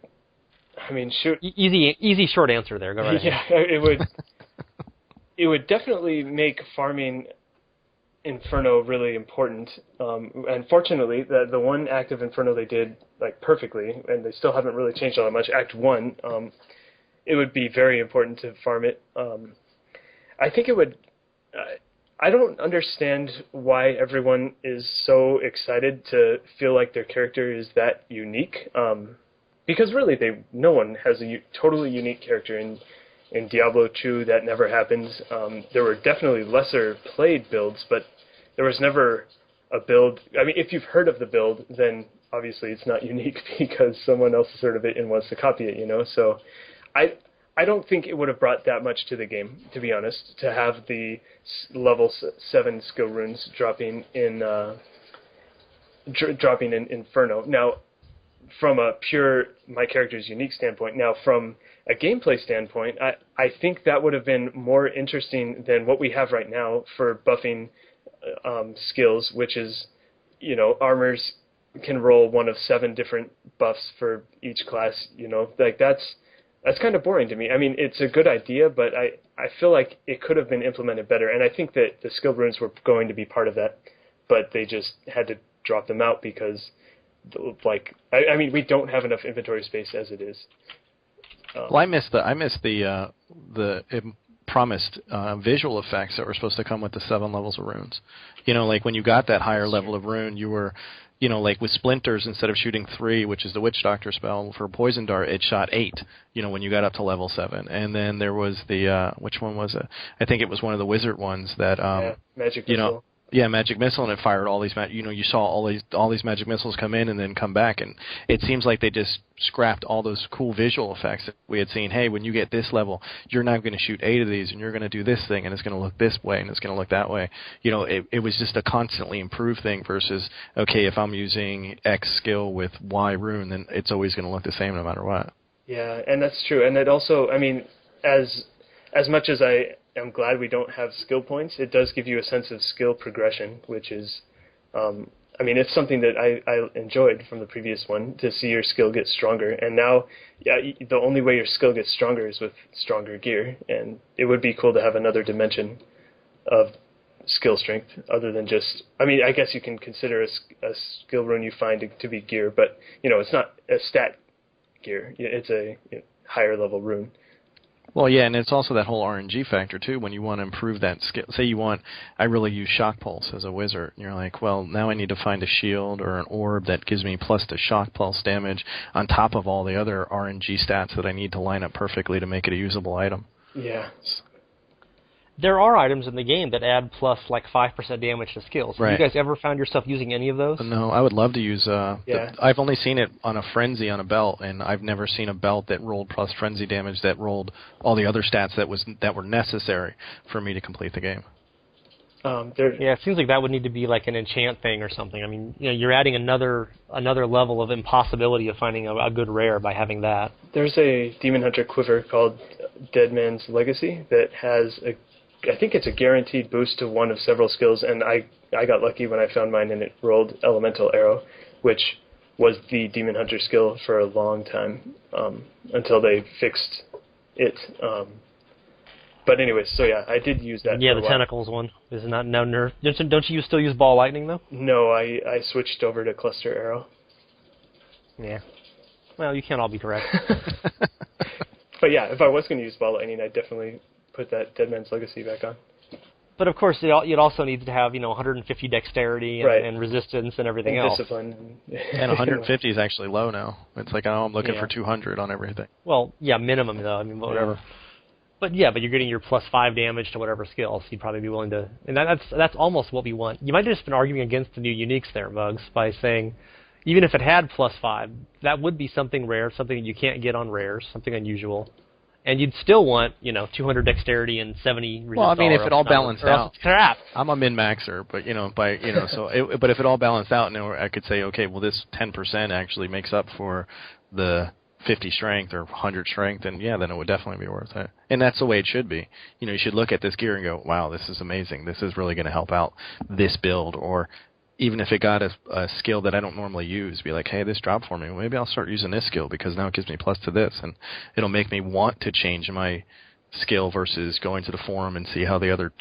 I mean, shoot. Easy short answer there. Go right ahead. Yeah, it would. It would definitely make farming Inferno really important. And fortunately, the one act of Inferno they did like perfectly, and they still haven't really changed all that much. Act 1, it would be very important to farm it. I think it would. I don't understand why everyone is so excited to feel like their character is that unique. Because really, no one has a totally unique character in Diablo 2. That never happens. There were definitely lesser played builds, but there was never a build. I mean, if you've heard of the build, then obviously it's not unique because someone else has heard of it and wants to copy it. So I don't think it would have brought that much to the game, to be honest, to have the level 7 skill runes dropping in Inferno. Now, from a pure my character's unique standpoint. Now, from a gameplay standpoint, I think that would have been more interesting than what we have right now for buffing skills, which is, armors can roll one of 7 different buffs for each class. Like that's kind of boring to me. I mean, it's a good idea, but I feel like it could have been implemented better. And I think that the skill runes were going to be part of that, but they just had to drop them out because, I mean, we don't have enough inventory space as it is. Well, I missed the promised visual effects that were supposed to come with the 7 levels of runes. Like when you got that higher level of rune, you were, like with splinters, instead of shooting 3, which is the Witch Doctor spell for Poison Dart, it shot 8. When you got up to level 7, and then there was the which one was it? I think it was one of the wizard ones that Magic Missile. Yeah, Magic Missile, and it fired all these. You saw all these Magic Missiles come in and then come back, and it seems like they just scrapped all those cool visual effects that we had seen. Hey, when you get this level, you're now going to shoot 8 of these, and you're going to do this thing, and it's going to look this way, and it's going to look that way. It was just a constantly improved thing versus, okay, if I'm using X skill with Y rune, then it's always going to look the same no matter what. Yeah, and that's true. And it also, I mean, as much as I'm glad we don't have skill points, it does give you a sense of skill progression, which is, I mean, it's something that I enjoyed from the previous one, to see your skill get stronger. And now, the only way your skill gets stronger is with stronger gear, and it would be cool to have another dimension of skill strength other than just, I mean, I guess you can consider a skill rune you find to be gear, but, it's not a stat gear. It's a higher level rune. Well, yeah, and it's also that whole RNG factor, too, when you want to improve that skill. Say I really use Shock Pulse as a wizard, and you're like, well, now I need to find a shield or an orb that gives me plus the Shock Pulse damage on top of all the other RNG stats that I need to line up perfectly to make it a usable item. Yeah. There are items in the game that add plus like 5% damage to skills. Right. Have you guys ever found yourself using any of those? No, I would love to use... I've only seen it on a Frenzy on a belt, and I've never seen a belt that rolled plus Frenzy damage that rolled all the other stats that were necessary for me to complete the game. Yeah, it seems like that would need to be like an enchant thing or something. I mean, you're adding another level of impossibility of finding a good rare by having that. There's a Demon Hunter quiver called Dead Man's Legacy that has I think it's a guaranteed boost to one of several skills, and I got lucky when I found mine and it rolled Elemental Arrow, which was the Demon Hunter skill for a long time, until they fixed it. But anyways, so yeah, I did use that. Yeah, for the tentacles one is not now nerfed. Don't you still use Ball Lightning though? No, I switched over to Cluster Arrow. Yeah. Well, you can't all be correct. But yeah, if I was going to use Ball Lightning, I'd definitely put that Dead Man's Legacy back on. But of course, you'd also need to have 150 dexterity and resistance and everything else. Discipline. And 150 is actually low now. It's like, I'm looking for 200 on everything. Well, yeah, minimum though. I mean, whatever. Yeah. But yeah, but you're getting your plus 5 damage to whatever skill, so you'd probably be willing to. And that's almost what we want. You might have just been arguing against the new uniques there, Bugs, by saying even if it had plus 5, that would be something rare, something that you can't get on rares, something unusual. And you'd still want, 200 dexterity and 70 resistance. Well, I mean, if it all balanced out, crap. I'm a min-maxer, but but if it all balanced out, I could say, okay, well, this 10% actually makes up for the 50 strength or 100 strength, and then it would definitely be worth it. And that's the way it should be. You should look at this gear and go, wow, this is amazing. This is really going to help out this build, or even if it got a skill that I don't normally use, be like, hey, this dropped for me. Well, maybe I'll start using this skill because now it gives me plus to this, and it'll make me want to change my skill versus going to the forum and see how the other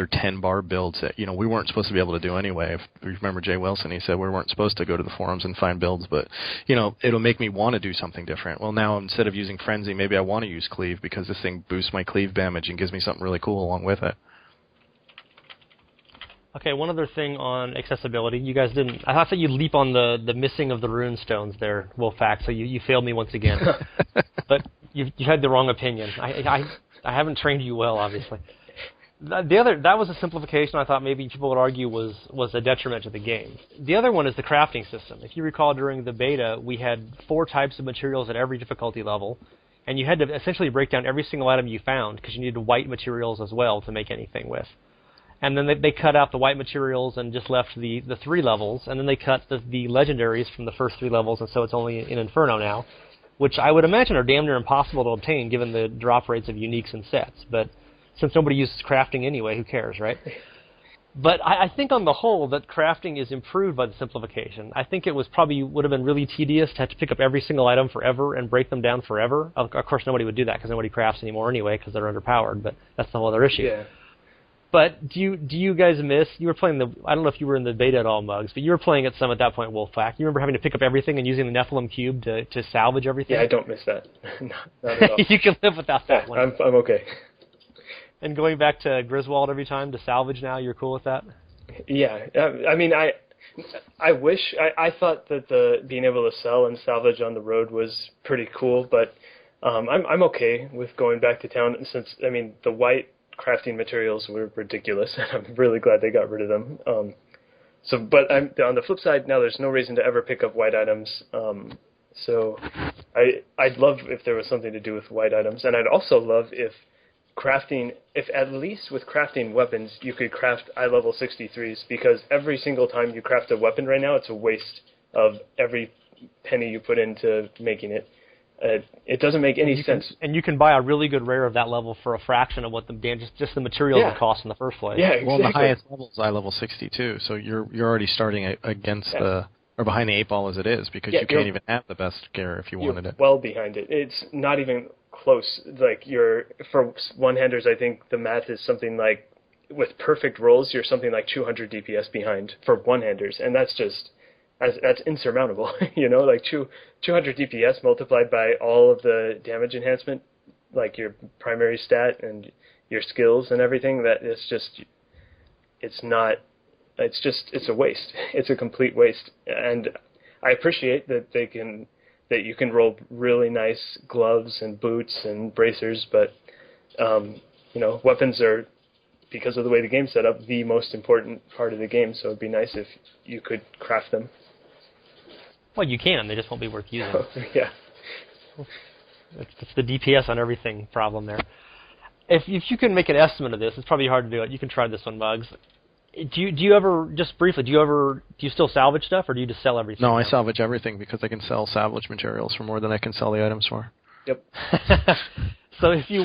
10 bar builds that, we weren't supposed to be able to do anyway. If you remember Jay Wilson, he said we weren't supposed to go to the forums and find builds, but, it'll make me want to do something different. Well, now instead of using Frenzy, maybe I want to use Cleave because this thing boosts my Cleave damage and gives me something really cool along with it. Okay, one other thing on accessibility. You guys didn't... I thought you'd leap on the missing of the runestones there, Wolfpaq, so you failed me once again. But you had the wrong opinion. I haven't trained you well, obviously. That was a simplification I thought maybe people would argue was a detriment to the game. The other one is the crafting system. If you recall, during the beta, we had 4 types of materials at every difficulty level, and you had to essentially break down every single item you found because you needed white materials as well to make anything with. And then they cut out the white materials and just left the 3 levels, and then they cut the legendaries from the first 3 levels, and so it's only in Inferno now, which I would imagine are damn near impossible to obtain given the drop rates of uniques and sets. But since nobody uses crafting anyway, who cares, right? But I think on the whole that crafting is improved by the simplification. I think it would have been really tedious to have to pick up every single item forever and break them down forever. Of course, nobody would do that because nobody crafts anymore anyway because they're underpowered, but that's the whole other issue. Yeah. But do you guys miss? You were playing I don't know if you were in the beta at all, Mugs, but you were playing it some at that point, Wolfpaq. You remember having to pick up everything and using the Nephalem cube to salvage everything? Yeah, I don't miss that. Not at all. You can live without that one. I'm okay. And going back to Griswold every time to salvage now, you're cool with that? Yeah, I mean, I wish I thought that the being able to sell and salvage on the road was pretty cool, but I'm okay with going back to town since the white crafting materials were ridiculous, and I'm really glad they got rid of them. But on the flip side, now there's no reason to ever pick up white items. So I'd love if there was something to do with white items, and I'd also love if at least with crafting weapons, you could craft eye-level 63s, because every single time you craft a weapon right now, it's a waste of every penny you put into making it. It doesn't make any sense. And you can buy a really good rare of that level for a fraction of what just the materials would cost in the first place. Yeah, exactly. Well, the highest level is eye-level 62, so you're already starting against or behind the 8 ball as it is, because you can't even have the best gear if you wanted it. Well behind it. It's not even close. Like for one-handers, I think the math is something like, with perfect rolls, you're something like 200 DPS behind for one-handers, and that's insurmountable. 200 DPS multiplied by all of the damage enhancement like your primary stat and your skills and everything, that it's a waste. It's a complete waste. And I appreciate that you can roll really nice gloves and boots and bracers, but weapons are, because of the way the game's set up, the most important part of the game. So it'd be nice if you could craft them. Well, you can. They just won't be worth using. Yeah. It's the DPS on everything problem there. If you can make an estimate of this, it's probably hard to do it. You can try this one, Bugs. Do you ever, just briefly, do you still salvage stuff, or do you just sell everything? No, I salvage everything because I can sell salvage materials for more than I can sell the items for. Yep. So if you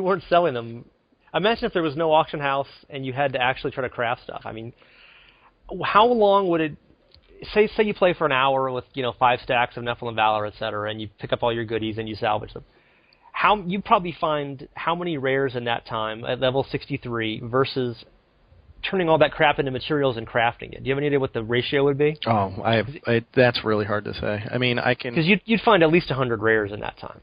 weren't selling them, imagine if there was no auction house and you had to actually try to craft stuff. I mean, how long would it? Say you play for an hour with 5 stacks of Nephalem Valor, etc., and you pick up all your goodies and you salvage them. You probably find how many rares in that time at level 63 versus turning all that crap into materials and crafting it. Do you have any idea what the ratio would be? Oh, that's really hard to say. I mean, I can... Because you'd find at least 100 rares in that time.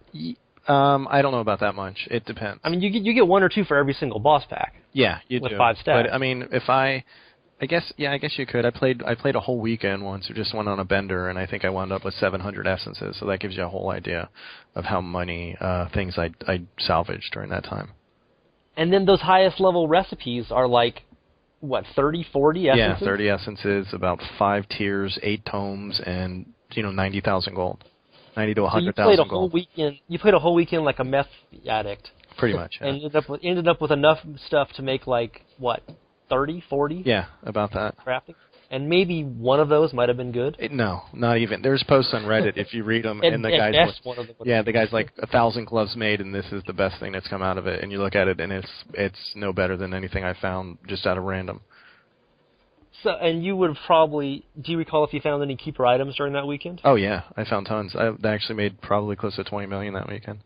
I don't know about that much. It depends. I mean, you get 1 or 2 for every single boss pack. Yeah, you do. With 5 stacks. But, I mean, I guess you could. I played a whole weekend once. I just went on a bender, and I think I wound up with 700 essences. So that gives you a whole idea of how many things I salvaged during that time. And then those highest level recipes are like, what, 30, 40 essences? Yeah, 30 essences, about 5 tiers, 8 tomes, and 90,000 gold, 90 to 100,000 gold. You played a whole weekend like a meth addict. Pretty much. Yeah. And ended up with enough stuff to make like what? 30, 40? Yeah, about that. Crafting? And maybe one of those might have been good? No, not even. There's posts on Reddit, if you read them, and the guy's the guy's like 1,000 gloves made, and this is the best thing that's come out of it. And you look at it, and it's no better than anything I found just out of random. So, and you would probably, do you recall if you found any keeper items during that weekend? Oh yeah, I found tons. I actually made probably close to 20 million that weekend.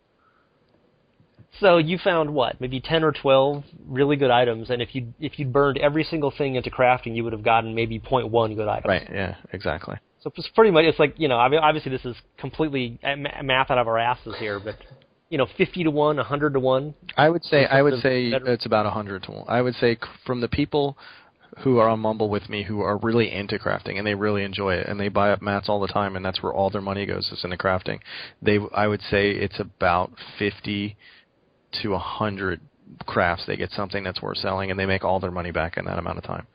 So you found what, maybe 10 or 12 really good items, and if you'd burned every single thing into crafting, you would have gotten maybe 0.1 good items. Right. Yeah. Exactly. So it's pretty much, it's like, I mean, obviously this is completely math out of our asses here, but 50 to 1, 100 to 1. I would say it's about 100 to 1. I would say from the people who are on Mumble with me who are really into crafting and they really enjoy it and they buy up mats all the time and that's where all their money goes is into crafting. I would say it's about 50 to 100 crafts. They get something that's worth selling and they make all their money back in that amount of time.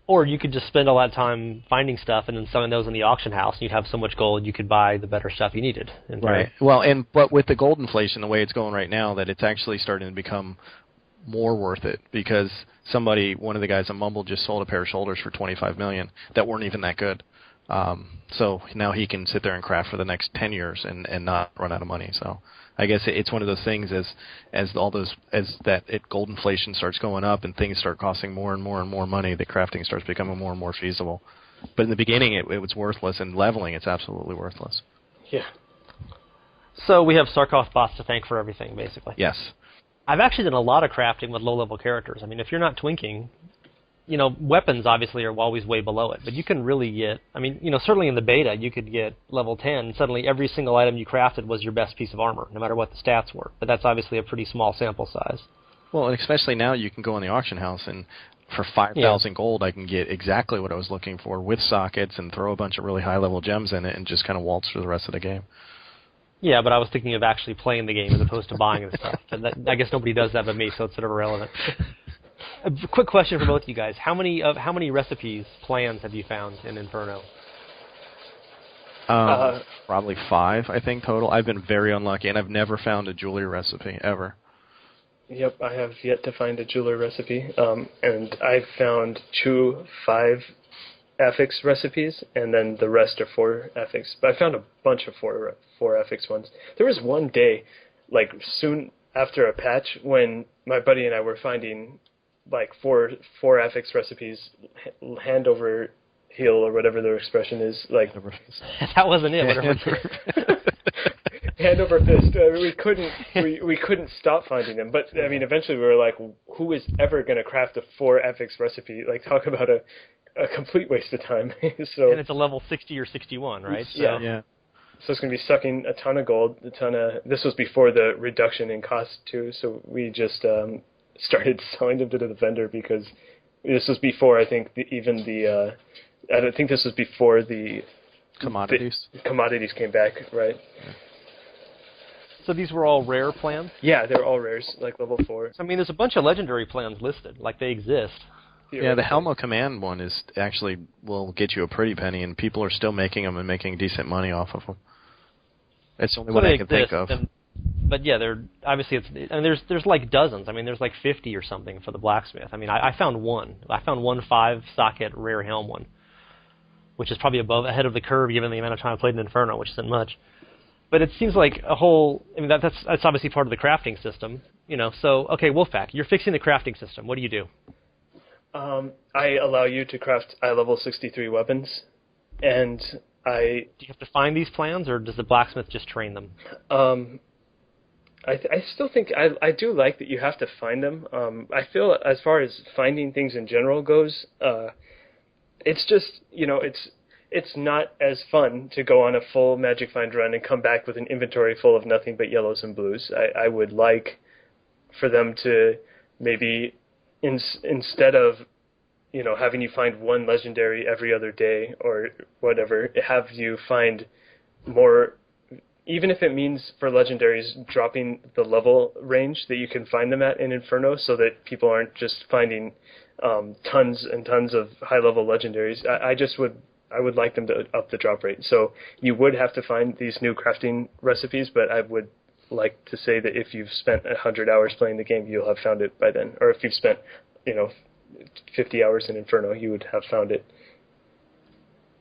Or you could just spend a lot of time finding stuff and then selling those in the auction house and you'd have so much gold you could buy the better stuff you needed. Right. Well, but with the gold inflation the way it's going right now, that it's actually starting to become more worth it because one of the guys on Mumble just sold a pair of shoulders for 25 million that weren't even that good. So now he can sit there and craft for the next 10 years and not run out of money. So I guess it's one of those things as gold inflation starts going up and things start costing more and more and more money, the crafting starts becoming more and more feasible. But in the beginning it was worthless, and leveling it's absolutely worthless. Yeah. So we have Sarkoth bots to thank for everything, basically. Yes. I've actually done a lot of crafting with low-level characters. I mean, if you're not twinking, weapons obviously are always way below it, but you can really get, certainly in the beta, you could get level 10, and suddenly every single item you crafted was your best piece of armor, no matter what the stats were. But that's obviously a pretty small sample size. Well, and especially now you can go in the auction house, and for 5,000 gold, I can get exactly what I was looking for with sockets and throw a bunch of really high-level gems in it and just kind of waltz through the rest of the game. Yeah, but I was thinking of actually playing the game as opposed to buying the stuff. And I guess nobody does that but me, so it's sort of irrelevant. A quick question for both of you guys: how many recipes, plans have you found in Inferno? Probably 5, I think total. I've been very unlucky, and I've never found a jewelry recipe ever. Yep, I have yet to find a jewelry recipe, and I've found 5 affix recipes, and then the rest are 4 affix. But I found a bunch of 4 affix ones. There was one day, like soon after a patch, when my buddy and I were finding like 4 affix recipes hand over heel or whatever their expression is. Like that wasn't it. Hand over fist. We couldn't stop finding them. But I mean, eventually we were like, who is ever going to craft a 4 affix recipe? Like, talk about a complete waste of time. So, and it's a level 60 or 61, right? So. Yeah. So it's going to be sucking a ton of gold, This was before the reduction in cost too, so we just started selling them to the vendor because this was before, I think, I don't think this was before the commodities came back, right? Yeah. So these were all rare plans? Yeah, they're all rares, like level 4. I mean, there's a bunch of legendary plans listed, like they exist. Yeah, the Helmo Command one is actually will get you a pretty penny, and people are still making them and making decent money off of them. It's the only one I can think of. But yeah, they're obviously there's like dozens. I mean, there's like 50 or something for the blacksmith. I mean, I found one. I found one 5-socket rare helm one, which is probably ahead of the curve given the amount of time I played in Inferno, which isn't much. But it seems like a whole. I mean, that's obviously part of the crafting system, you know. So okay, Wolfpaq, you're fixing the crafting system. What do you do? I allow you to craft level 63 weapons, and Do you have to find these plans, or does the blacksmith just train them? I still think I do like that you have to find them. I feel as far as finding things in general goes, it's just, you know, it's not as fun to go on a full Magic Find run and come back with an inventory full of nothing but yellows and blues. I would like for them to maybe instead of, you know, having you find one legendary every other day or whatever, have you find more, even if it means for legendaries dropping the level range that you can find them at in Inferno, so that people aren't just finding tons and tons of high-level legendaries. I would like them to up the drop rate. So you would have to find these new crafting recipes, but I would like to say that if you've spent 100 hours playing the game, you'll have found it by then. Or if you've spent, 50 hours in Inferno, you would have found it.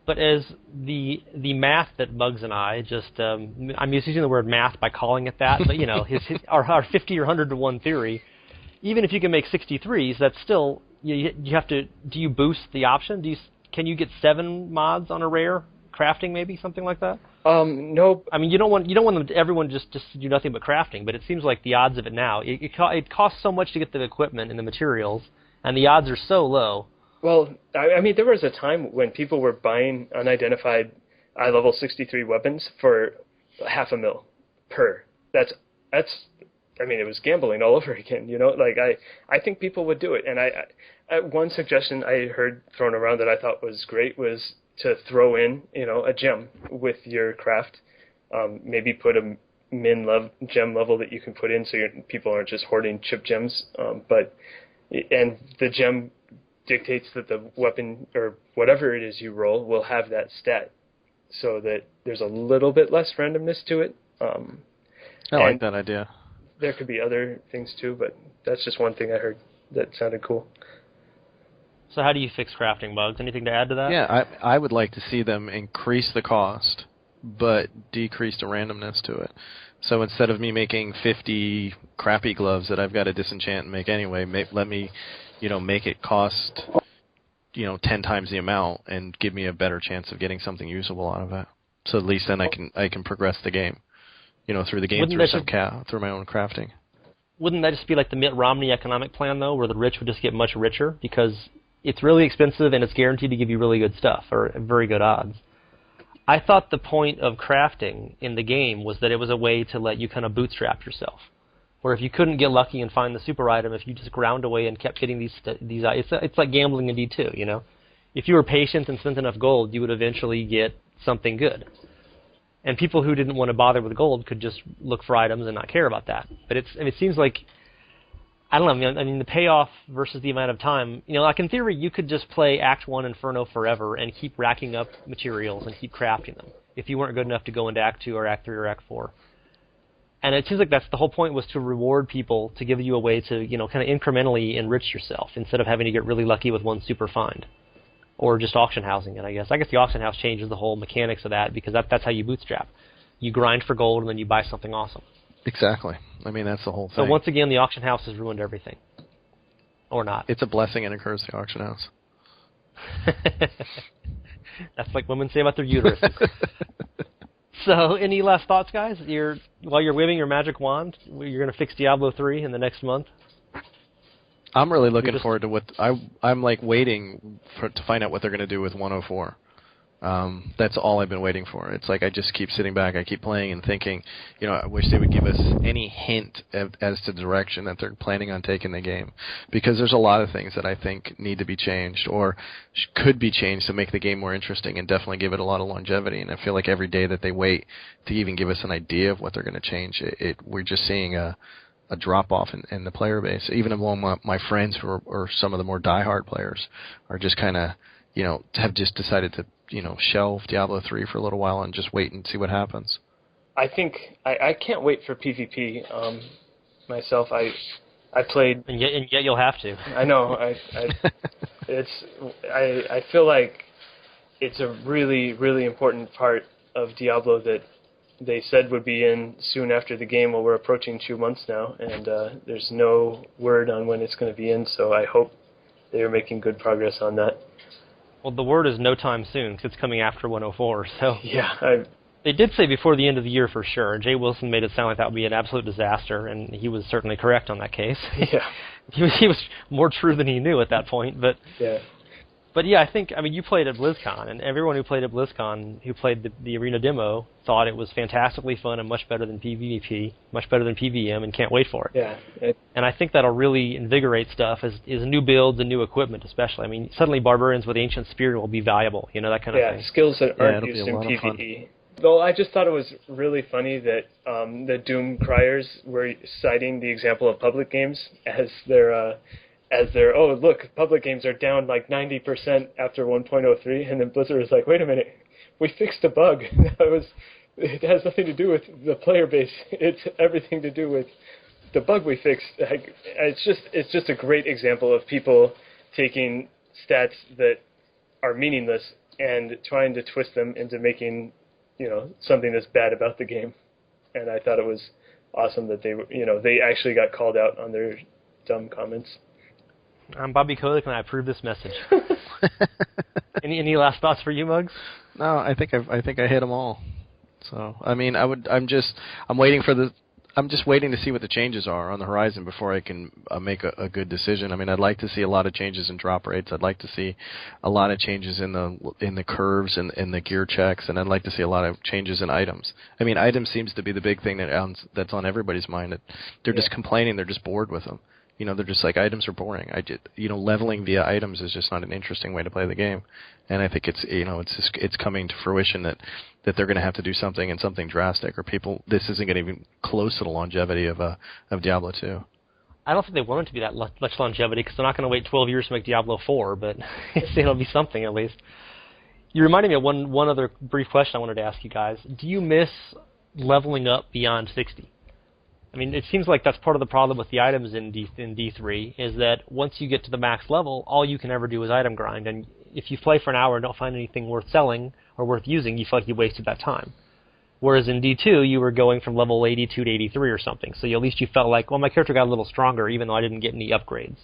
But as the math that Bugs and I just, I'm using the word math by calling it that, but our 50 or 100 to 1 theory, even if you can make 63s, that's still, you have to, do you boost the option? Can you get 7 mods on a rare crafting, maybe something like that? No. I mean, you don't want everyone just to do nothing but crafting, but it seems like the odds of it now, it costs so much to get the equipment and the materials, and the odds are so low. Well, I mean, there was a time when people were buying unidentified level 63 weapons for $500,000 per. That's. I mean, it was gambling all over again. Like I think people would do it. And one suggestion I heard thrown around that I thought was great was to throw in, a gem with your craft. Maybe put a gem level that you can put in, so people aren't just hoarding chip gems. And the gem dictates that the weapon or whatever it is you roll will have that stat, so that there's a little bit less randomness to it. I like that idea. There could be other things too, but that's just one thing I heard that sounded cool. So how do you fix crafting, Bugs? Anything to add to that? Yeah, I would like to see them increase the cost, but decrease the randomness to it. So instead of me making 50 crappy gloves that I've got to disenchant and make anyway, let me, make it cost, 10 times the amount and give me a better chance of getting something usable out of it. So at least then I can progress the game, through the game through my own crafting. Wouldn't that just be like the Mitt Romney economic plan, though, where the rich would just get much richer because it's really expensive and it's guaranteed to give you really good stuff or very good odds? I thought the point of crafting in the game was that it was a way to let you kind of bootstrap yourself. Where if you couldn't get lucky and find the super item, if you just ground away and kept getting these it's like gambling in D2, If you were patient and spent enough gold, you would eventually get something good. And people who didn't want to bother with gold could just look for items and not care about that. But it seems like, I don't know, I mean, the payoff versus the amount of time, like in theory, you could just play Act 1 Inferno forever and keep racking up materials and keep crafting them if you weren't good enough to go into Act 2 or Act 3 or Act 4. And it seems like that's the whole point, was to reward people, to give you a way to, kind of incrementally enrich yourself instead of having to get really lucky with one super find. Or just auction housing it, I guess. I guess the auction house changes the whole mechanics of that because that's how you bootstrap. You grind for gold and then you buy something awesome. Exactly. I mean, that's the whole thing. So once again, the auction house has ruined everything. Or not. It's a blessing and a curse, the auction house. That's like women say about their uteruses. So, any last thoughts, guys? While you're waving your magic wand, you're going to fix Diablo 3 in the next month? I'm really looking forward to what I'm like waiting to find out what they're going to do with 104. That's all I've been waiting for. It's like I just keep sitting back, I keep playing and thinking, I wish they would give us any hint as to the direction that they're planning on taking the game, because there's a lot of things that I think need to be changed or could be changed to make the game more interesting and definitely give it a lot of longevity. And I feel like every day that they wait to even give us an idea of what they're going to change, we're just seeing a drop-off in the player base. Even among my friends who are some of the more diehard players are just kind of, have just decided to, shelve Diablo 3 for a little while and just wait and see what happens. I think I can't wait for PvP. Myself, I played, and yet you'll have to. I know. I feel like it's a really, really important part of Diablo that they said would be in soon after the game. Well, we're approaching 2 months now, and there's no word on when it's going to be in. So I hope they are making good progress on that. Well, the word is no time soon, because it's coming after 104, so... Yeah, They did say before the end of the year for sure. Jay Wilson made it sound like that would be an absolute disaster, and he was certainly correct on that case. Yeah. he was more true than he knew at that point, but... Yeah. But yeah, you played at BlizzCon, and everyone who played at BlizzCon, who played the arena demo, thought it was fantastically fun and much better than PvP, much better than PvM, and can't wait for it. Yeah. And I think that'll really invigorate stuff as new builds and new equipment, especially. I mean, suddenly barbarians with Ancient Spear will be valuable, that kind of thing. Yeah, skills that aren't used in PvE. Though I just thought it was really funny that the Doom criers were citing the example of public games as their oh, look, public games are down like 90% after 1.03, and then Blizzard was like, wait a minute, we fixed a bug. It has nothing to do with the player base. It's everything to do with the bug we fixed. It's just a great example of people taking stats that are meaningless and trying to twist them into making, something that's bad about the game. And I thought it was awesome that they actually got called out on their dumb comments. I'm Bobby Kotick, and I approve this message. Any last thoughts for you, Muggs? No, I think I hit them all. So I'm just waiting to see what the changes are on the horizon before I can make a good decision. I'd like to see a lot of changes in drop rates. I'd like to see a lot of changes in the curves and in the gear checks, and I'd like to see a lot of changes in items. Items seems to be the big thing that's on everybody's mind. They're just complaining. They're just bored with them. They're just like, items are boring. Leveling via items is just not an interesting way to play the game. And I think it's coming to fruition that they're going to have to do something, and something drastic, or this isn't going to be close to the longevity of Diablo 2. I don't think they want it to be that much longevity, because they're not going to wait 12 years to make Diablo 4, but it'll be something at least. You reminded me of one other brief question I wanted to ask you guys. Do you miss leveling up beyond 60? It seems like that's part of the problem with the items in D3, is that once you get to the max level, all you can ever do is item grind, and if you play for an hour and don't find anything worth selling or worth using, you feel like you wasted that time. Whereas in D2, you were going from level 82 to 83 or something, so at least you felt like, well, my character got a little stronger even though I didn't get any upgrades.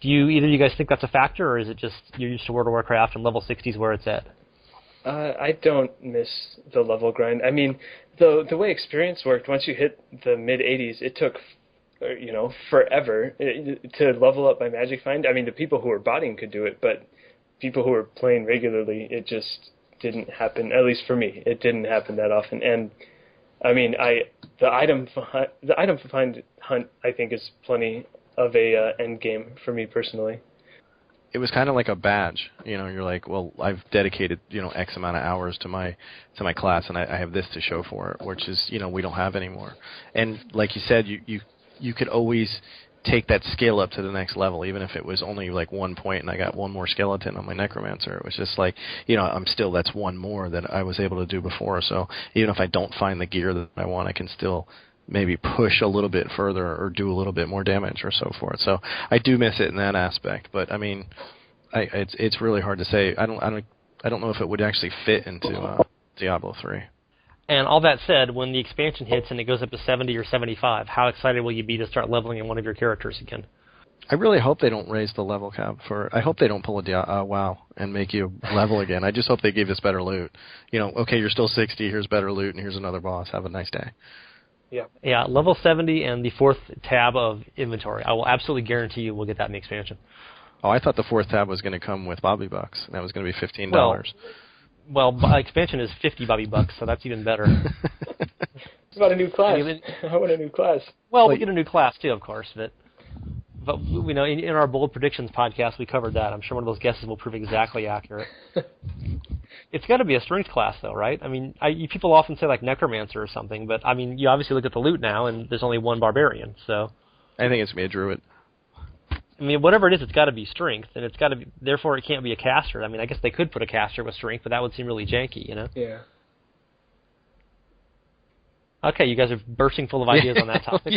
Do either of you guys think that's a factor, or is it just you're used to World of Warcraft and level 60 is where it's at? I don't miss the level grind. The way experience worked, once you hit the mid-80s, it took, forever to level up by Magic Find. The people who were botting could do it, but people who were playing regularly, it just didn't happen. At least for me, it didn't happen that often. And the item find hunt, I think, is plenty of a end game for me personally. It was kind of like a badge. You're like, well, I've dedicated, X amount of hours to my class, and I have this to show for it, which is, we don't have anymore. And like you said, you could always take that skill up to the next level, even if it was only like 1 point and I got one more skeleton on my necromancer. It was just like, that's one more that I was able to do before. So even if I don't find the gear that I want, I can still maybe push a little bit further or do a little bit more damage or so forth. So I do miss it in that aspect, but it's really hard to say. I don't know if it would actually fit into Diablo 3. And all that said, when the expansion hits and it goes up to 70 or 75, how excited will you be to start leveling in one of your characters again? I really hope they don't raise the level cap I hope they don't pull a WoW and make you level again. I just hope they give us better loot. Okay, you're still 60, here's better loot, and here's another boss. Have a nice day. Yeah, level 70 and the 4th tab of inventory. I will absolutely guarantee you we'll get that in the expansion. Oh, I thought the 4th tab was going to come with Bobby Bucks. That was going to be $15. Well, Well, expansion is 50 Bobby bucks, so that's even better. It's about a new class. I want a new class. Well, we get a new class too, of course, but you know, in our bold predictions podcast, we covered that. I'm sure one of those guesses will prove exactly accurate. It's got to be a strength class, though, right? I mean, people often say like necromancer or something, but I mean, you obviously look at the loot now, and there's only one barbarian, so. I think it's gonna be a druid. I mean, whatever it is, it's got to be strength, and it's got to be. Therefore, it can't be a caster. I mean, I guess they could put a caster with strength, but that would seem really janky, you know? Yeah. Okay, you guys are bursting full of ideas on that topic.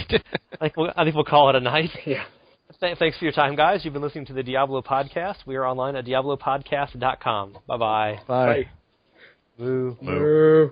I think we'll call it a night. Yeah. Thanks for your time, guys. You've been listening to the Diablo podcast. We are online at diablopodcast.com. Bye-bye. Bye. Woo. Moo.